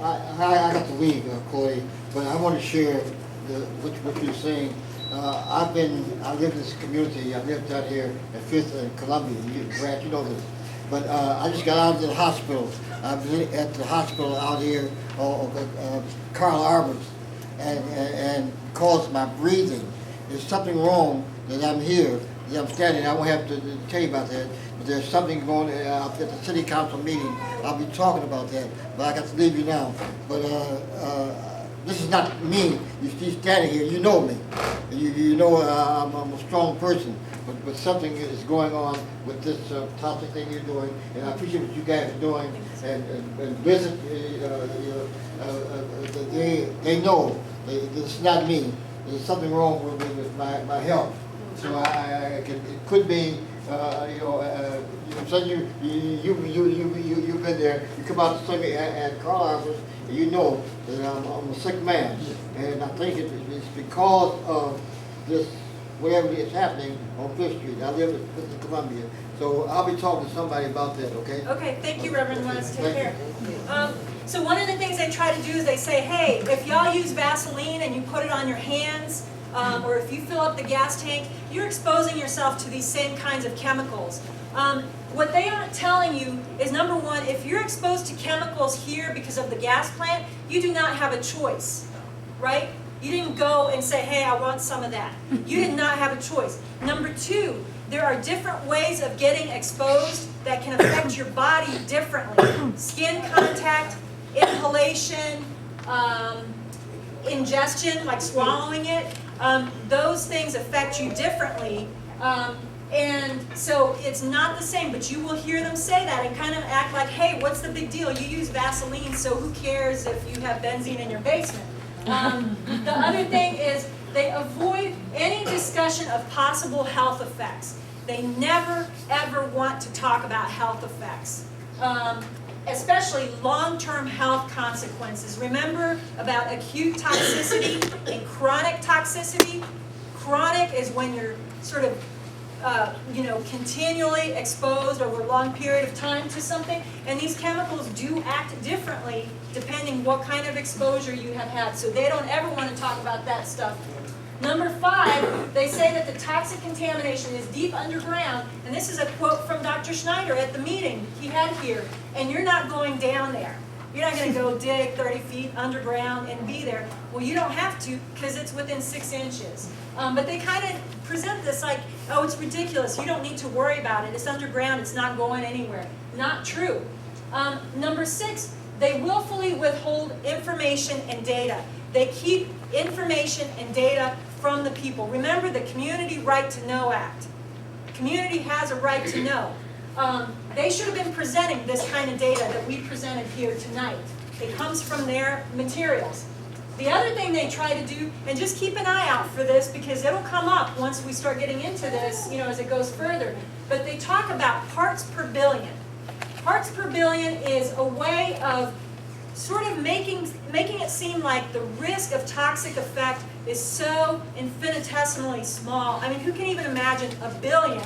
I got to leave, Chloe, but I want to share what you're saying. I live in this community. I lived out here at 5th and Columbia. Brad, you know this. But I just got out of the hospital. I've been at the hospital out here, Carl Arbors, and because my breathing, there's something wrong that I'm here, that I'm standing. I won't have to tell you about that. But there's something going on at the city council meeting. I'll be talking about that. But I got to leave you now. But this is not me. You standing here. You know me. You know I'm a strong person. But something is going on with this toxic thing you're doing, and I appreciate what you guys are doing. And visit. They know it's not me. There's something wrong with my health. So it could be. You've been there. You come out to see me at Carl Arbors, and you know that I'm a sick man, and I think it's because of this. Whatever is happening on 5th Street. I live in Columbia. So I'll be talking to somebody about that, okay? Okay, thank you, Reverend West. Take care. So one of the things they try to do is they say, hey, if y'all use Vaseline and you put it on your hands, or if you fill up the gas tank, you're exposing yourself to these same kinds of chemicals. What they aren't telling you is, number one, if you're exposed to chemicals here because of the gas plant, you do not have a choice, right? You didn't go and say, hey, I want some of that. You did not have a choice. Number two, there are different ways of getting exposed that can affect your body differently. Skin contact, inhalation, ingestion, like swallowing it. Those things affect you differently. And so it's not the same, but you will hear them say that and kind of act like, hey, what's the big deal? You use Vaseline, so who cares if you have benzene in your basement? The other thing is they avoid any discussion of possible health effects. They never, ever want to talk about health effects, especially long-term health consequences. Remember about acute toxicity and chronic toxicity? Chronic is when you're sort of continually exposed over a long period of time to something, and these chemicals do act differently depending what kind of exposure you have had, so they don't ever want to talk about that stuff. Number 5, they say that the toxic contamination is deep underground, and this is a quote from Dr. Schneider at the meeting he had here, and you're not going down there. You're not going to go dig 30 feet underground and be there. Well, you don't have to because it's within 6 inches. But they kind of present this like, oh, it's ridiculous. You don't need to worry about it. It's underground. It's not going anywhere. Not true. Number 6, they willfully withhold information and data. They keep information and data from the people. Remember the Community Right to Know Act. The community has a right to know. They should have been presenting this kind of data that we presented here tonight. It comes from their materials. The other thing they try to do, and just keep an eye out for this because it'll come up once we start getting into this, as it goes further, but they talk about parts per billion. Parts per billion is a way of sort of making it seem like the risk of toxic effect is so infinitesimally small. I mean, who can even imagine a billion?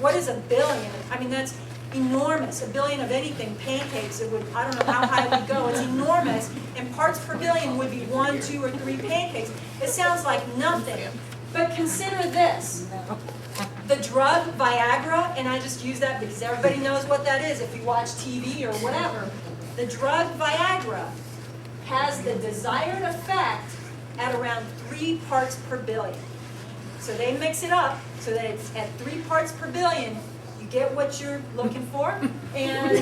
What is a billion? I mean, that's enormous, a billion of anything, pancakes, it would, I don't know how high it would go, it's enormous, and parts per billion would be 1, 2, or 3 pancakes. It sounds like nothing, but consider this. The drug Viagra, and I just use that because everybody knows what that is if you watch TV or whatever. The drug Viagra has the desired effect at around 3 parts per billion. So they mix it up so that it's at 3 parts per billion. You get what you're looking for, and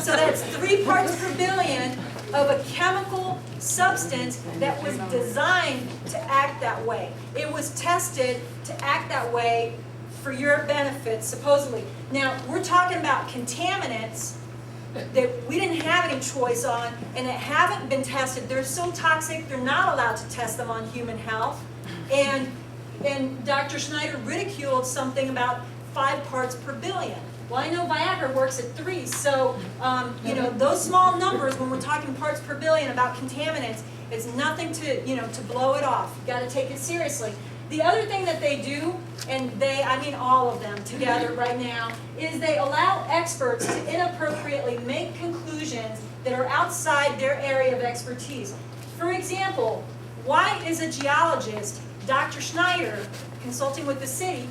so that's 3 parts per billion of a chemical substance that was designed to act that way. It was tested to act that way for your benefit, supposedly. Now, we're talking about contaminants that we didn't have any choice on and that haven't been tested. They're so toxic, they're not allowed to test them on human health. And Dr. Schneider ridiculed something about 5 parts per billion. Well, I know Viagra works at 3, so you know, those small numbers when we're talking parts per billion about contaminants, it's nothing to, you know, to blow it off. You got to take it seriously. The other thing that they do, and they, I mean all of them together right now, is they allow experts to inappropriately make conclusions that are outside their area of expertise. For example, why is a geologist, Dr. Schneider, consulting with the city,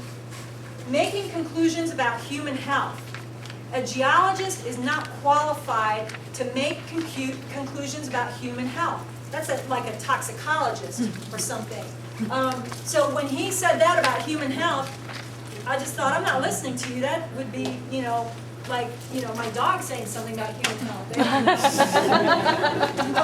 making conclusions about human health? A geologist is not qualified to make conclusions about human health. That's like a toxicologist or something. So when he said that about human health, I just thought, I'm not listening to you. That would be, you know, like, you know, my dog saying something about human health.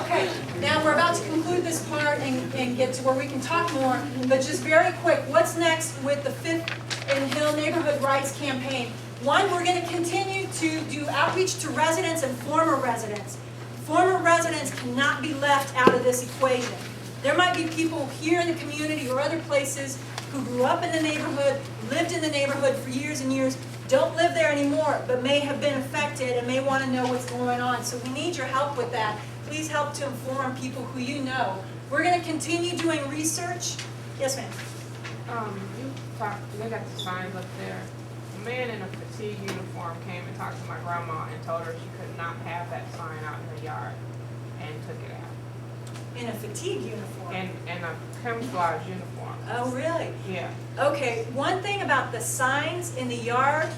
Okay, now we're about to conclude this part and get to where we can talk more, but just very quick, what's next with the 5th and Hill Neighborhood Rights Campaign? One, we're going to continue to do outreach to residents and former residents. Former residents cannot be left out of this equation. There might be people here in the community or other places who grew up in the neighborhood, lived in the neighborhood for years and years, don't live there anymore, but may have been affected and may want to know what's going on. So we need your help with that. Please help to inform people who you know. We're going to continue doing research. Yes, ma'am. They got the signs up there. A man in a fatigue uniform came and talked to my grandma and told her she could not have that sign out in the yard and took it out. In a fatigue uniform? And a camouflage uniform. Oh, really? Yeah. Okay, one thing about the signs in the yard,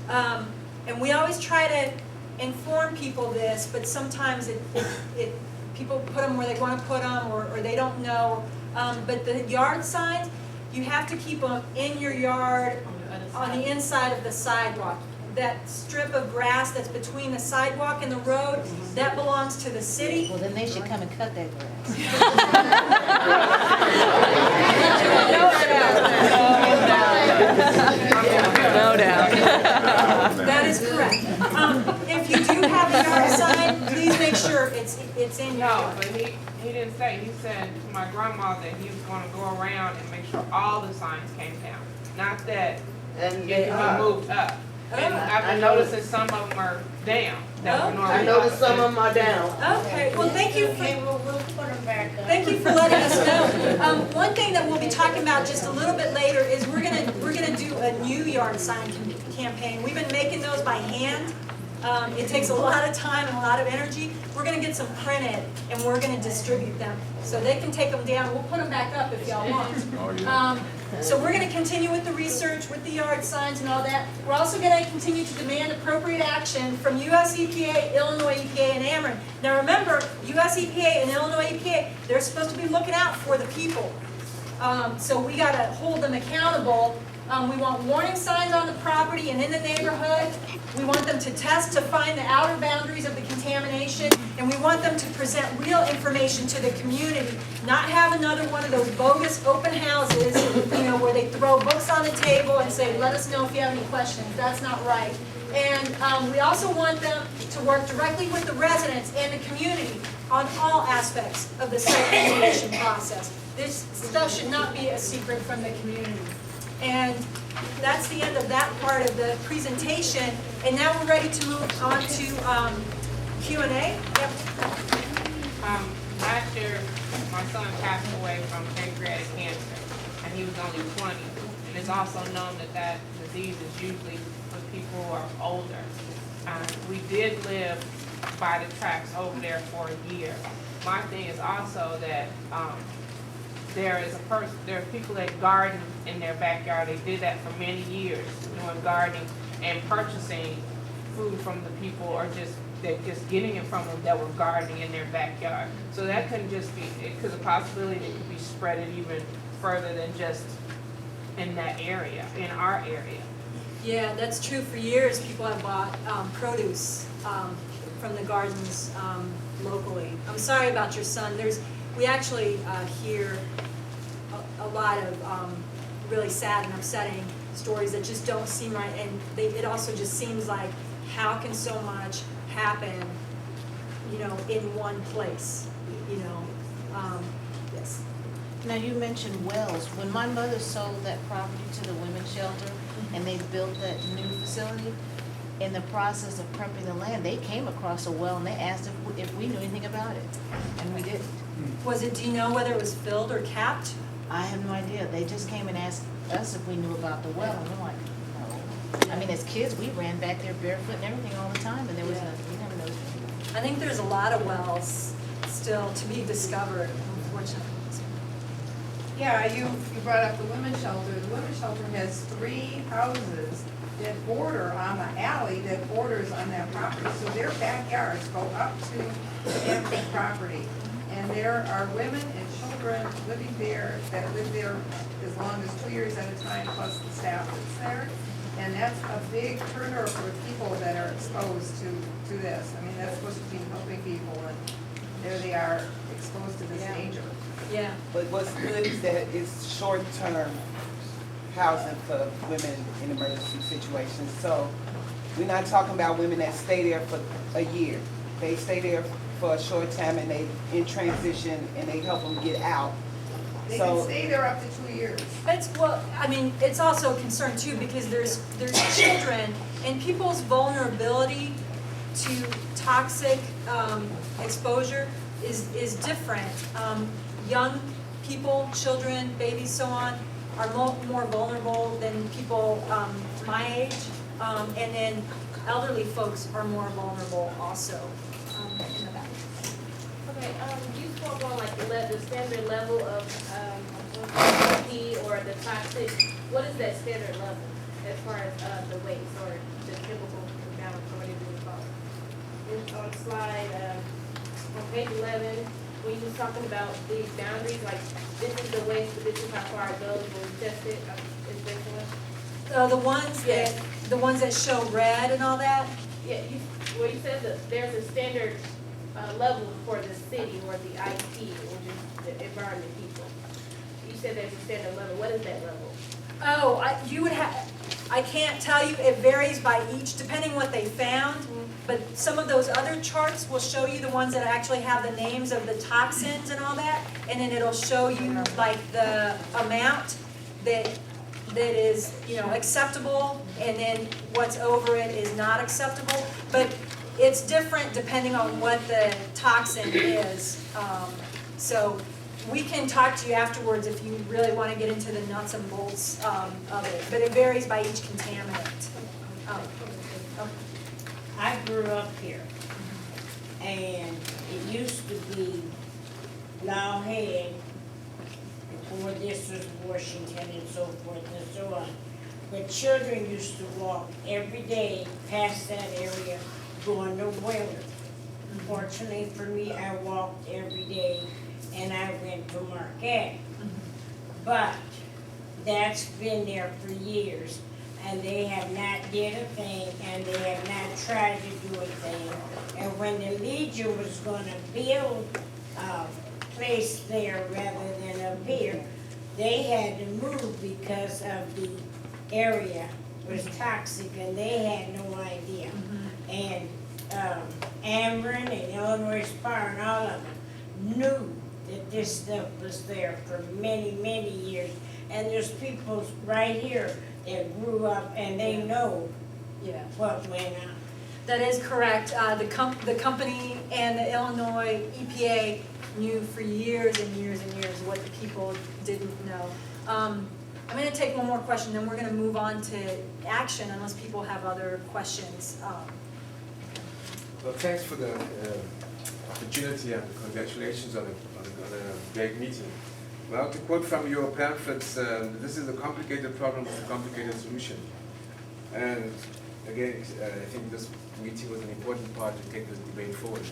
and we always try to inform people this, but sometimes people put them where they want to put them or they don't know. But the yard signs, you have to keep them in your yard on the inside of the sidewalk. That strip of grass that's between the sidewalk and the road, that belongs to the city. Well, then they should come and cut that grass. No doubt. That is correct. If you do have a yard sign, please make sure it's in your No, yard. but he didn't say. He said to my grandma that he was going to go around and make sure all the signs came down. Not that And they they are. moved up. And I've I been noticed- noticing some of them are down. That were Okay. normally I noticed some up. of them are down. Okay, well, thank you for, we'll put them back up. thank you for letting us know. One thing that we'll be talking about just a little bit later is we're gonna do a new yard sign campaign. We've been making those by hand. It takes a lot of time and a lot of energy. We're gonna get some printed and we're gonna distribute them. So they can take them down. We'll put them back up if y'all want. So we're gonna continue with the research, with the yard signs and all that. We're also gonna continue to demand appropriate action from US EPA, Illinois EPA, and Ameren. Now remember, US EPA and Illinois EPA, they're supposed to be looking out for the people. So we gotta hold them accountable. We want warning signs on the property and in the neighborhood. We want them to test to find the outer boundaries of the contamination, and we want them to present real information to the community, not have another one of those bogus open houses, you know, where they throw books on the table and say, let us know if you have any questions. That's not right. And we also want them to work directly with the residents and the community on all aspects of the site remediation process. This stuff should not be a secret from the community. And that's the end of that part of the presentation. And now we're ready to move on to Q&A. Yep. Last year, my son passed away from pancreatic cancer, and he was only 20. And And it's also known that that disease is usually for people who are older. We did live by the tracks over there for a year. My thing is also that, there are people that garden in their backyard. They did that for many years, doing gardening and purchasing food from the people, or they're just getting it from them that were gardening in their backyard. So that couldn't just be, because the possibility it could be spreaded even further than just in that area, in our area. Yeah, that's true. For years, people have bought produce from the gardens locally. I'm sorry about your son. We actually hear a lot of really sad and upsetting stories that just don't seem right, and it also just seems like, how can so much happen, in one place, yes. Now, you mentioned wells. When my mother sold that property to the women's shelter and they built that new facility, in the process of prepping the land, they came across a well and they asked if we knew anything about it, and we didn't. Do you know whether it was filled or capped? I have no idea. They just came and asked us if we knew about the well, and I'm like, no. I mean, as kids, we ran back there barefoot and everything all the time, and there was nothing, we never noticed. I think there's a lot of wells still to be discovered, unfortunately. Yeah, you brought up the women's shelter. The women's shelter has 3 houses that border on the alley that borders on that property. So their backyards go up to the Ameren property. And there are women and children living there that live there as long as 2 years at a time, plus the staff that's there. And that's a big turnover for people that are exposed to this. I mean, that's supposed to be helping people, and there they are exposed to this danger. Yeah. But what's good is that it's short-term housing for women in emergency situations. So we're not talking about women that stay there for a year. They stay there for a short time and they in transition and they help them get out. They can stay there up to 2 years. It's also a concern too, because there's children, and people's vulnerability to toxic exposure is different. Young people, children, babies, so on, are more vulnerable than people my age, and then elderly folks are more vulnerable also. In the back. Okay, you spoke on like the standard level of or the toxic. What is that standard level as far as the waste or the chemical balance or whatever you call it? It's on slide on page 11, when you was talking about these boundaries, like this is the waste, but this is how far it goes when we test it. Is this one? The ones that show red and all that. Yeah, you said that there's a standard level for the city or the IT, which is the environment people. You said there's a standard level. What is that level? Oh, I can't tell you. It varies by each, depending what they found. But some of those other charts will show you the ones that actually have the names of the toxins and all that, and then it'll show you like the amount that is, acceptable, and then what's over it is not acceptable. But it's different depending on what the toxin is. So we can talk to you afterwards if you really want to get into the nuts and bolts of it. But it varies by each contaminant. I grew up here, and it used to be Lawhead, before this was Washington and so forth and so on. But children used to walk every day past that area going to Wheeler. Fortunately for me, I walked every day and I went to Marquette. But that's been there for years. And they have not did a thing, and they have not tried to do a thing. And when the Legion was gonna build a place there rather than up here, they had to move because of the area was toxic, and they had no idea. And Ameren and Illinois Spire and all of them knew that this stuff was there for many, many years. And there's people right here that grew up and they know what went on. That is correct. The company and the Illinois EPA knew for years and years and years what the people didn't know. I'm gonna take one more question, then we're gonna move on to action unless people have other questions. Well, thanks for the opportunity and congratulations on a great meeting. Well, to quote from your pamphlets, this is a complicated problem with a complicated solution. And again, I think this meeting was an important part to take this debate forward.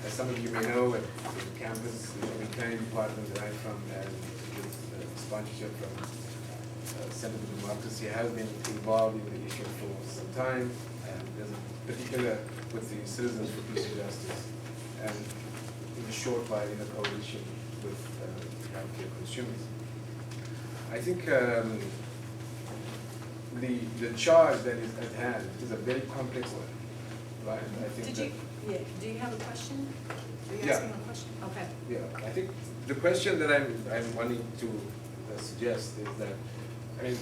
As some of you may know, at the campus, the planning department that I'm from, and with sponsorship from Center for Democracy, has been involved in the issue for some time. And there's a particular with the Citizens for Peace and Justice, and in the short while in a coalition with healthcare consumers. I think the charge that is at hand is a very complex one, right? I think Do you have a question? Are you Yeah. asking a question? Okay. Yeah, I think the question that I'm wanting to suggest is that, I mean,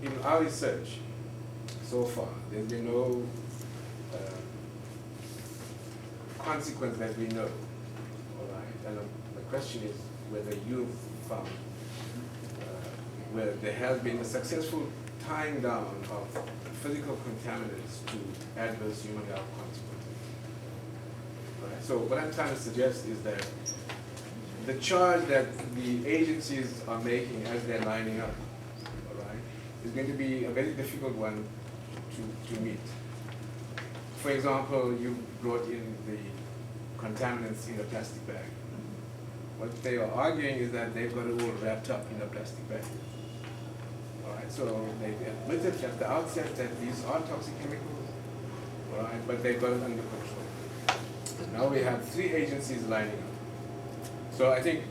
in our research so far, there's been no consequence that we know, all right? And the question is whether you've found where there has been a successful tying down of physical contaminants to adverse human health consequences. All right? So what I'm trying to suggest is that the charge that the agencies are making as they're lining up, all right, is going to be a very difficult one to meet. For example, you brought in the contaminants in a plastic bag. What they are arguing is that they've got it all wrapped up in a plastic bag. All right, so they admitted at the outset that these are toxic chemicals, all right, but they've got it under control. Now we have 3 agencies lining up. So I think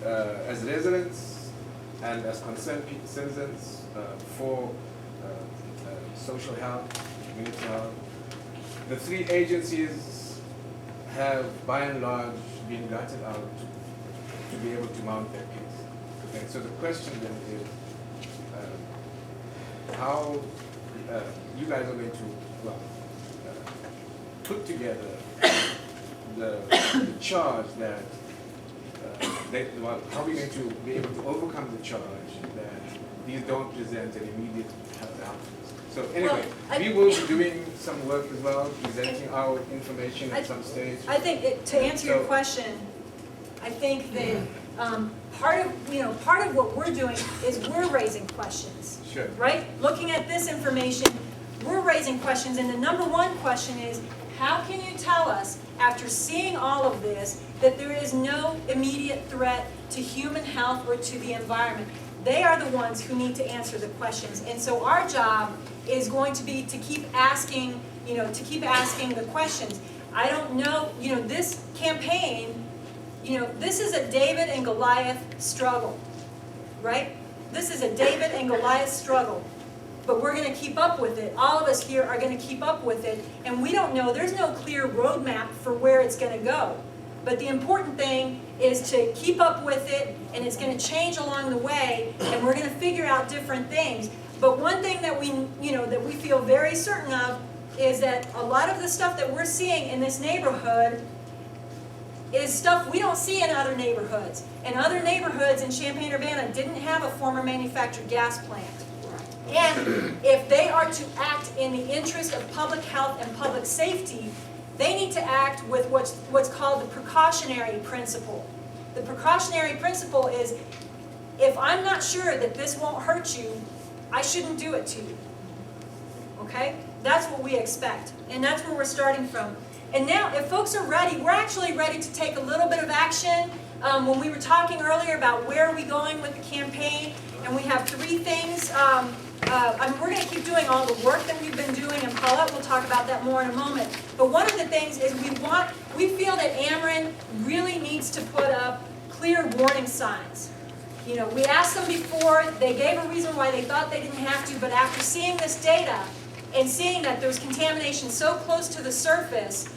as residents and as concerned citizens for social health, community health, the 3 agencies have by and large been gutted out to be able to mount their case. Okay, so the question then is how you guys are going to put together the charge that how are we going to be able to overcome the charge that these don't present an immediate health outcome? So anyway, we will be doing some work as well, presenting our information at some stage. I think to answer your question, I think that part of what we're doing is we're raising questions. Sure. Right? Looking at this information, we're raising questions, and the number one question is, how can you tell us, after seeing all of this, that there is no immediate threat to human health or to the environment? They are the ones who need to answer the questions, and so our job is going to be to keep asking, the questions. I don't know, this campaign, this is a David and Goliath struggle, right? This is a David and Goliath struggle, but we're going to keep up with it. All of us here are going to keep up with it, and we don't know, there's no clear roadmap for where it's going to go. But the important thing is to keep up with it, and it's going to change along the way, and we're going to figure out different things. But one thing that we feel very certain of is that a lot of the stuff that we're seeing in this neighborhood is stuff we don't see in other neighborhoods. And other neighborhoods in Champaign-Urbana didn't have a former manufactured gas plant. And if they are to act in the interest of public health and public safety, they need to act with what's called the precautionary principle. The precautionary principle is, if I'm not sure that this won't hurt you, I shouldn't do it to you. Okay? That's what we expect. And that's where we're starting from. And now, if folks are ready, we're actually ready to take a little bit of action. When we were talking earlier about where are we going with the campaign, and we have 3 things. We're going to keep doing all the work that we've been doing, and Paulette will talk about that more in a moment. But one of the things is we feel that Ameren really needs to put up clear warning signs. We asked them before, they gave a reason why they thought they didn't have to, but after seeing this data, and seeing that there's contamination so close to the surface,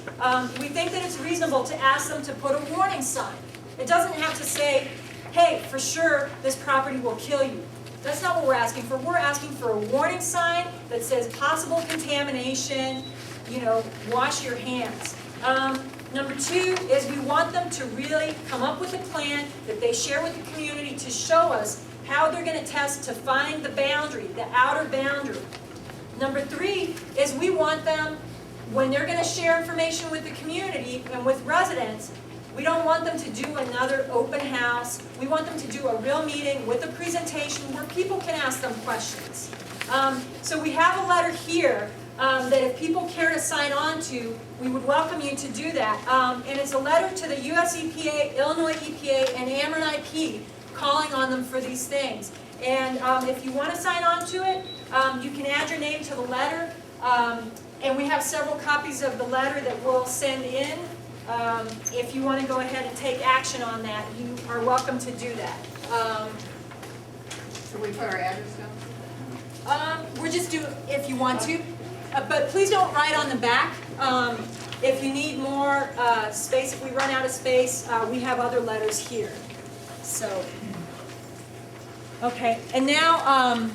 we think that it's reasonable to ask them to put a warning sign. It doesn't have to say, hey, for sure, this property will kill you. That's not what we're asking for. We're asking for a warning sign that says possible contamination, wash your hands. Number 2 is we want them to really come up with a plan that they share with the community to show us how they're gonna test to find the boundary, the outer boundary. Number 3 is we want them, when they're gonna share information with the community and with residents, we don't want them to do another open house. We want them to do a real meeting with a presentation where people can ask them questions. So we have a letter here that if people care to sign on to, we would welcome you to do that. And it's a letter to the US EPA, Illinois EPA, and Ameren IP calling on them for these things. And if you want to sign on to it, you can add your name to the letter. And we have several copies of the letter that we'll send in. If you want to go ahead and take action on that, you are welcome to do that. Should we put our address down? We're just doing, if you want to, but please don't write on the back. If you need more space, if we run out of space, we have other letters here. So, okay, and now,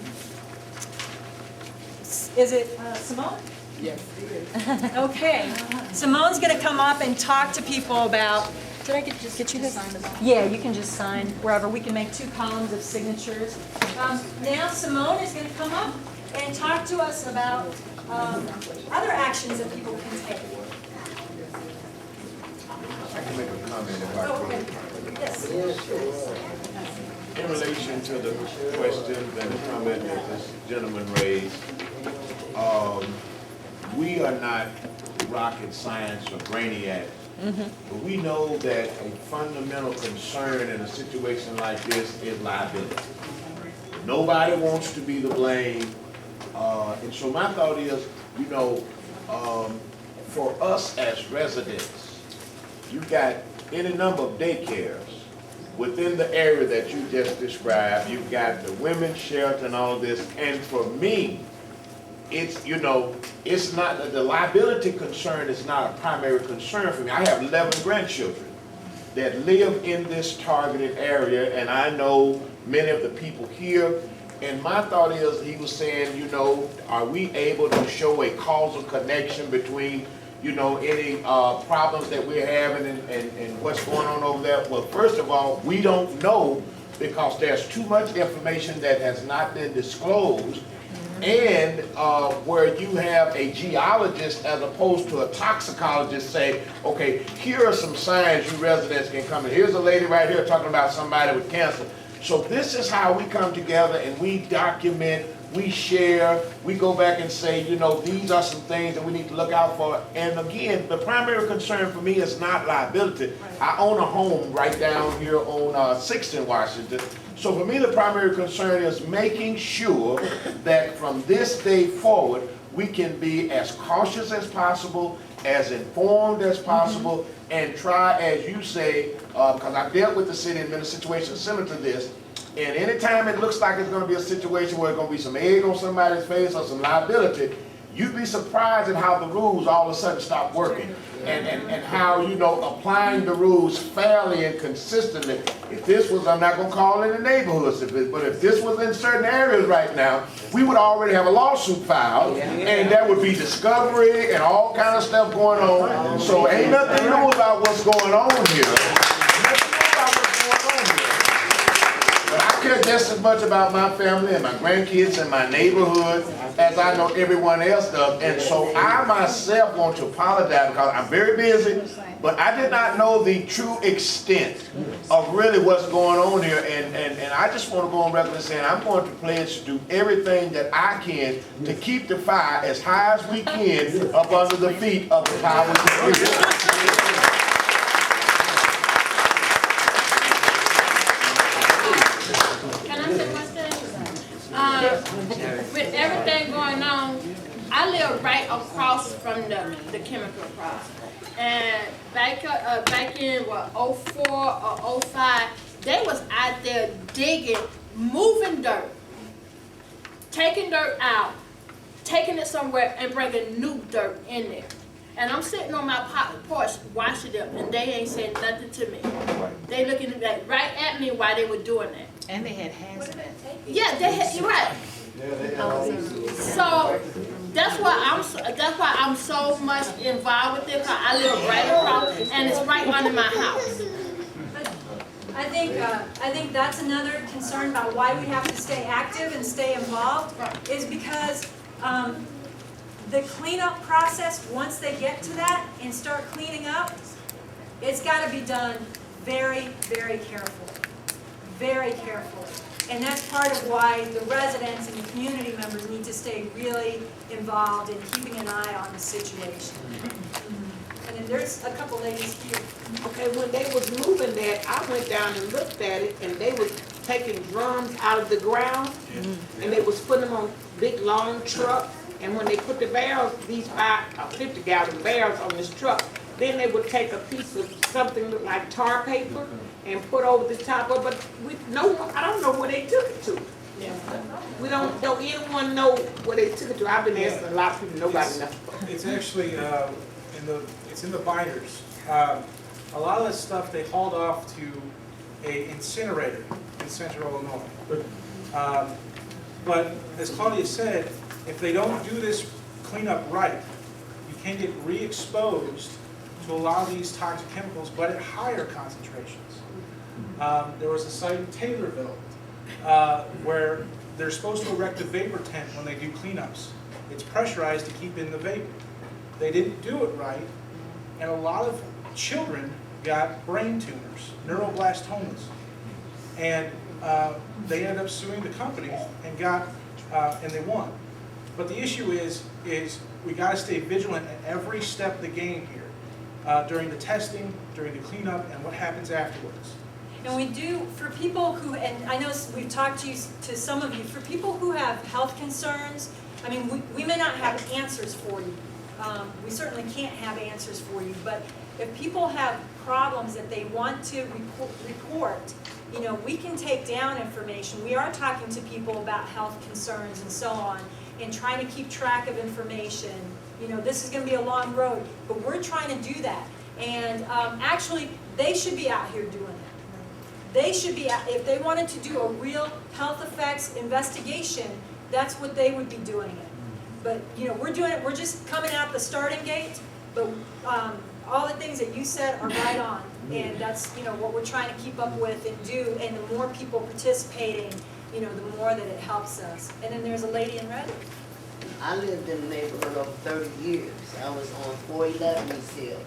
is it Simone? Yes, it is. Okay, Simone's going to come up and talk to people about, did I get you this? Yeah, you can just sign wherever. We can make 2 columns of signatures. Now Simone is going to come up and talk to us about other actions that people can take. I can make a comment if I Oh, could. okay. Yes. In relation to the questions and the comment that this gentleman raised, we are not rocket science or brainiacs, but we know that a fundamental concern in a situation like this is liability. Nobody wants to be the blame, and so my thought is, you know, for us as residents, you've got any number of daycares within the area that you just described. You've got the women's shelter and all of this, and for me, it's, you know, it's not, the liability concern is not a primary concern for me. I have 11 grandchildren that live in this targeted area, and I know many of the people here, and my thought is, he was saying, you know, are we able to show a causal connection between, you know, any problems that we're having and what's going on over there? Well, first of all, we don't know, because there's too much information that has not been disclosed, and where you have a geologist as opposed to a toxicologist say, okay, here are some signs you residents can come in. Here's a lady right here talking about somebody with cancer. So this is how we come together and we document, we share, we go back and say, you know, these are some things that we need to look out for. And again, the primary concern for me is not liability. I own a home right down here on 6th in Washington. So for me, the primary concern is making sure that from this day forward, we can be as cautious as possible, as informed as possible, and try, as you say, because I've dealt with the city in many situations similar to this, and anytime it looks like it's going to be a situation where it's going to be some egg on somebody's face or some liability, you'd be surprised at how the rules all of a sudden stop working. And how, you know, applying the rules fairly and consistently. If this was, I'm not going to call it in the neighborhoods, but if this was in certain areas right now, we would already have a lawsuit filed, and there would be discovery and all kind of stuff going on. So ain't nothing new about what's going on here. Nothing new about what's going on here. But I care just as much about my family and my grandkids and my neighborhood as I know everyone else does. And so I myself want to apologize because I'm very busy, but I did not know the true extent of really what's going on here. And I just want to go on record and saying I'm going to pledge to do everything that I can to keep the fire as high as we can up under the feet of the powers that be. With everything going on, I live right across from the chemical process. And back in what, 04 or 05, they was out there digging, moving dirt, taking dirt out, taking it somewhere and bringing new dirt in there. And I'm sitting on my porch watching them, and they ain't saying nothing to me. They looking right at me while they were doing that. And they had hazmat. Yeah, they had, you're right. So that's why I'm so much involved with it, because I live right across and it's right under my house. I think that's another concern about why we have to stay active and stay involved, is because the cleanup process, once they get to that and start cleaning up, it's gotta be done very, very carefully, very carefully. And that's part of why the residents and the community members need to stay really involved in keeping an eye on the situation. And then there's a couple ladies here. Okay, when they was moving that, I went down and looked at it, and they was taking drums out of the ground, and they was putting them on big, long trucks, and when they put the barrels, these 50-gallon barrels on this truck, then they would take a piece of something look like tar paper and put over the top of it, but I don't know where they took it to. We don't anyone know where they took it to. I've been asking a lot of people, nobody knows. It's actually it's in the binders. A lot of that stuff they hauled off to a incinerator in central Illinois. But as Claudia said, if they don't do this cleanup right, you can get re-exposed to a lot of these toxic chemicals, but at higher concentrations. There was a site in Taylorville where they're supposed to erect a vapor tent when they do cleanups. It's pressurized to keep in the vapor. They didn't do it right, and a lot of children got brain tumors, neuroblastomas, and they ended up suing the company and they won. But the issue is we got to stay vigilant at every step of the game here, during the testing, during the cleanup, and what happens afterwards. And we do, for people who, and I know we've talked to some of you, for people who have health concerns, I mean, we may not have answers for you. We certainly can't have answers for you, but if people have problems that they want to report, you know, we can take down information. We are talking to people about health concerns and so on, and trying to keep track of information. You know, this is going to be a long road, but we're trying to do that. And actually, they should be out here doing that. They should be out, if they wanted to do a real health effects investigation, that's what they would be doing it. But, you know, we're doing it, we're just coming out the starting gate, but all the things that you said are right on. And that's, you know, what we're trying to keep up with and do, and the more people participating, you know, the more that it helps us. And then there's a lady in red. I lived in the neighborhood over 30 years. I was on 411 East Hill.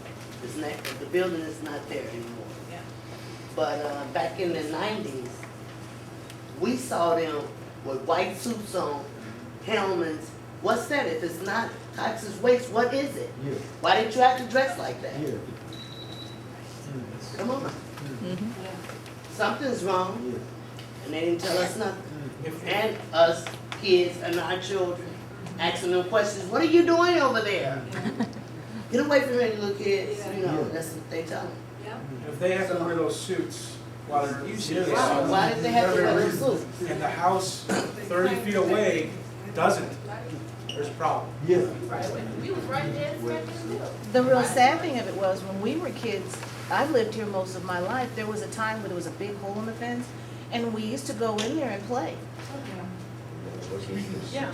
The building is not there anymore. Yeah. But back in the 90s, we saw them with white suits on, helmets. What's that? If it's not toxic waste, what is it? Yeah. Why did you have to dress like that? Yeah. Come on. Something's wrong, and they didn't tell us nothing. And us kids and our children asking them questions. What are you doing over there? Get away from me, little kids. You know, that's what they tell them. If they have to wear those suits while they're near the Why did they have to wear those suits? and the house 30 feet away doesn't, there's a problem. Yeah. We was right there in front of the building. The real sad thing of it was, when we were kids, I lived here most of my life, there was a time where there was a big hole in the fence, and we used to go in there and play. Yeah,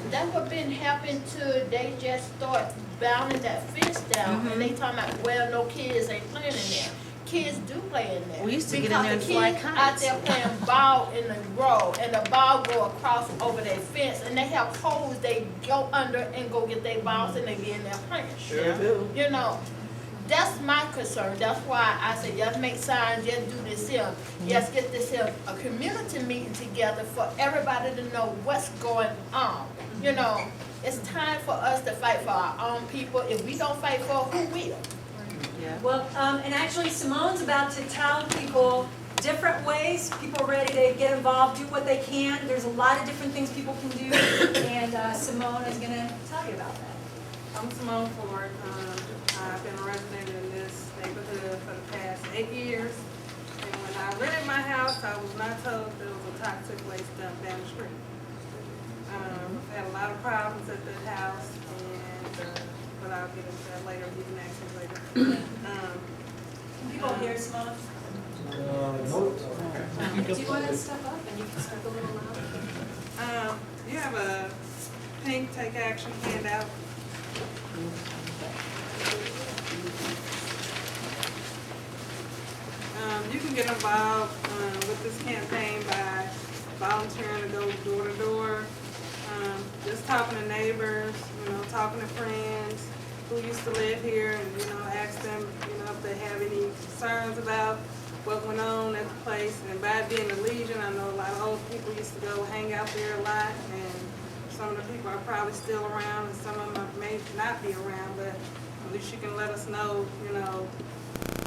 that's what been happening to, they just start bounding that fence down, and they talking about, well, no kids ain't playing in there. Kids do play in there. We used to get in there and fly Because the kids kites. out there playing ball in the road, and the ball go across over their fence, and they have holes, they go under and go get their balls, and they be in there playing. Sure do. You know, that's my concern. That's why I say, just make signs, just do this here. Just get this here, a community meeting together for everybody to know what's going on. You know, it's time for us to fight for our own people. If we don't fight for, who will? Well, and actually Simone's about to tell people different ways, people are ready to get involved, do what they can. There's a lot of different things people can do, and Simone is going to tell you about that. I'm Simone Ford. I've been a resident in this neighborhood for the past 8 years. And when I rented my house, I was not told there was a toxic waste dump down the street. I've had a lot of problems at the house, but I'll get into that later. You can ask me later. Can people hear Simone? Do you want to step up and you can speak a little louder? You have a pink Take Action handout. You can get involved with this campaign by volunteering to go door to door, just talking to neighbors, talking to friends who used to live here, and ask them, if they have any concerns about what went on at the place. And by it being a Legion, I know a lot of old people used to go hang out there a lot, and some of the people are probably still around, and some of them may not be around, but at least you can let us know,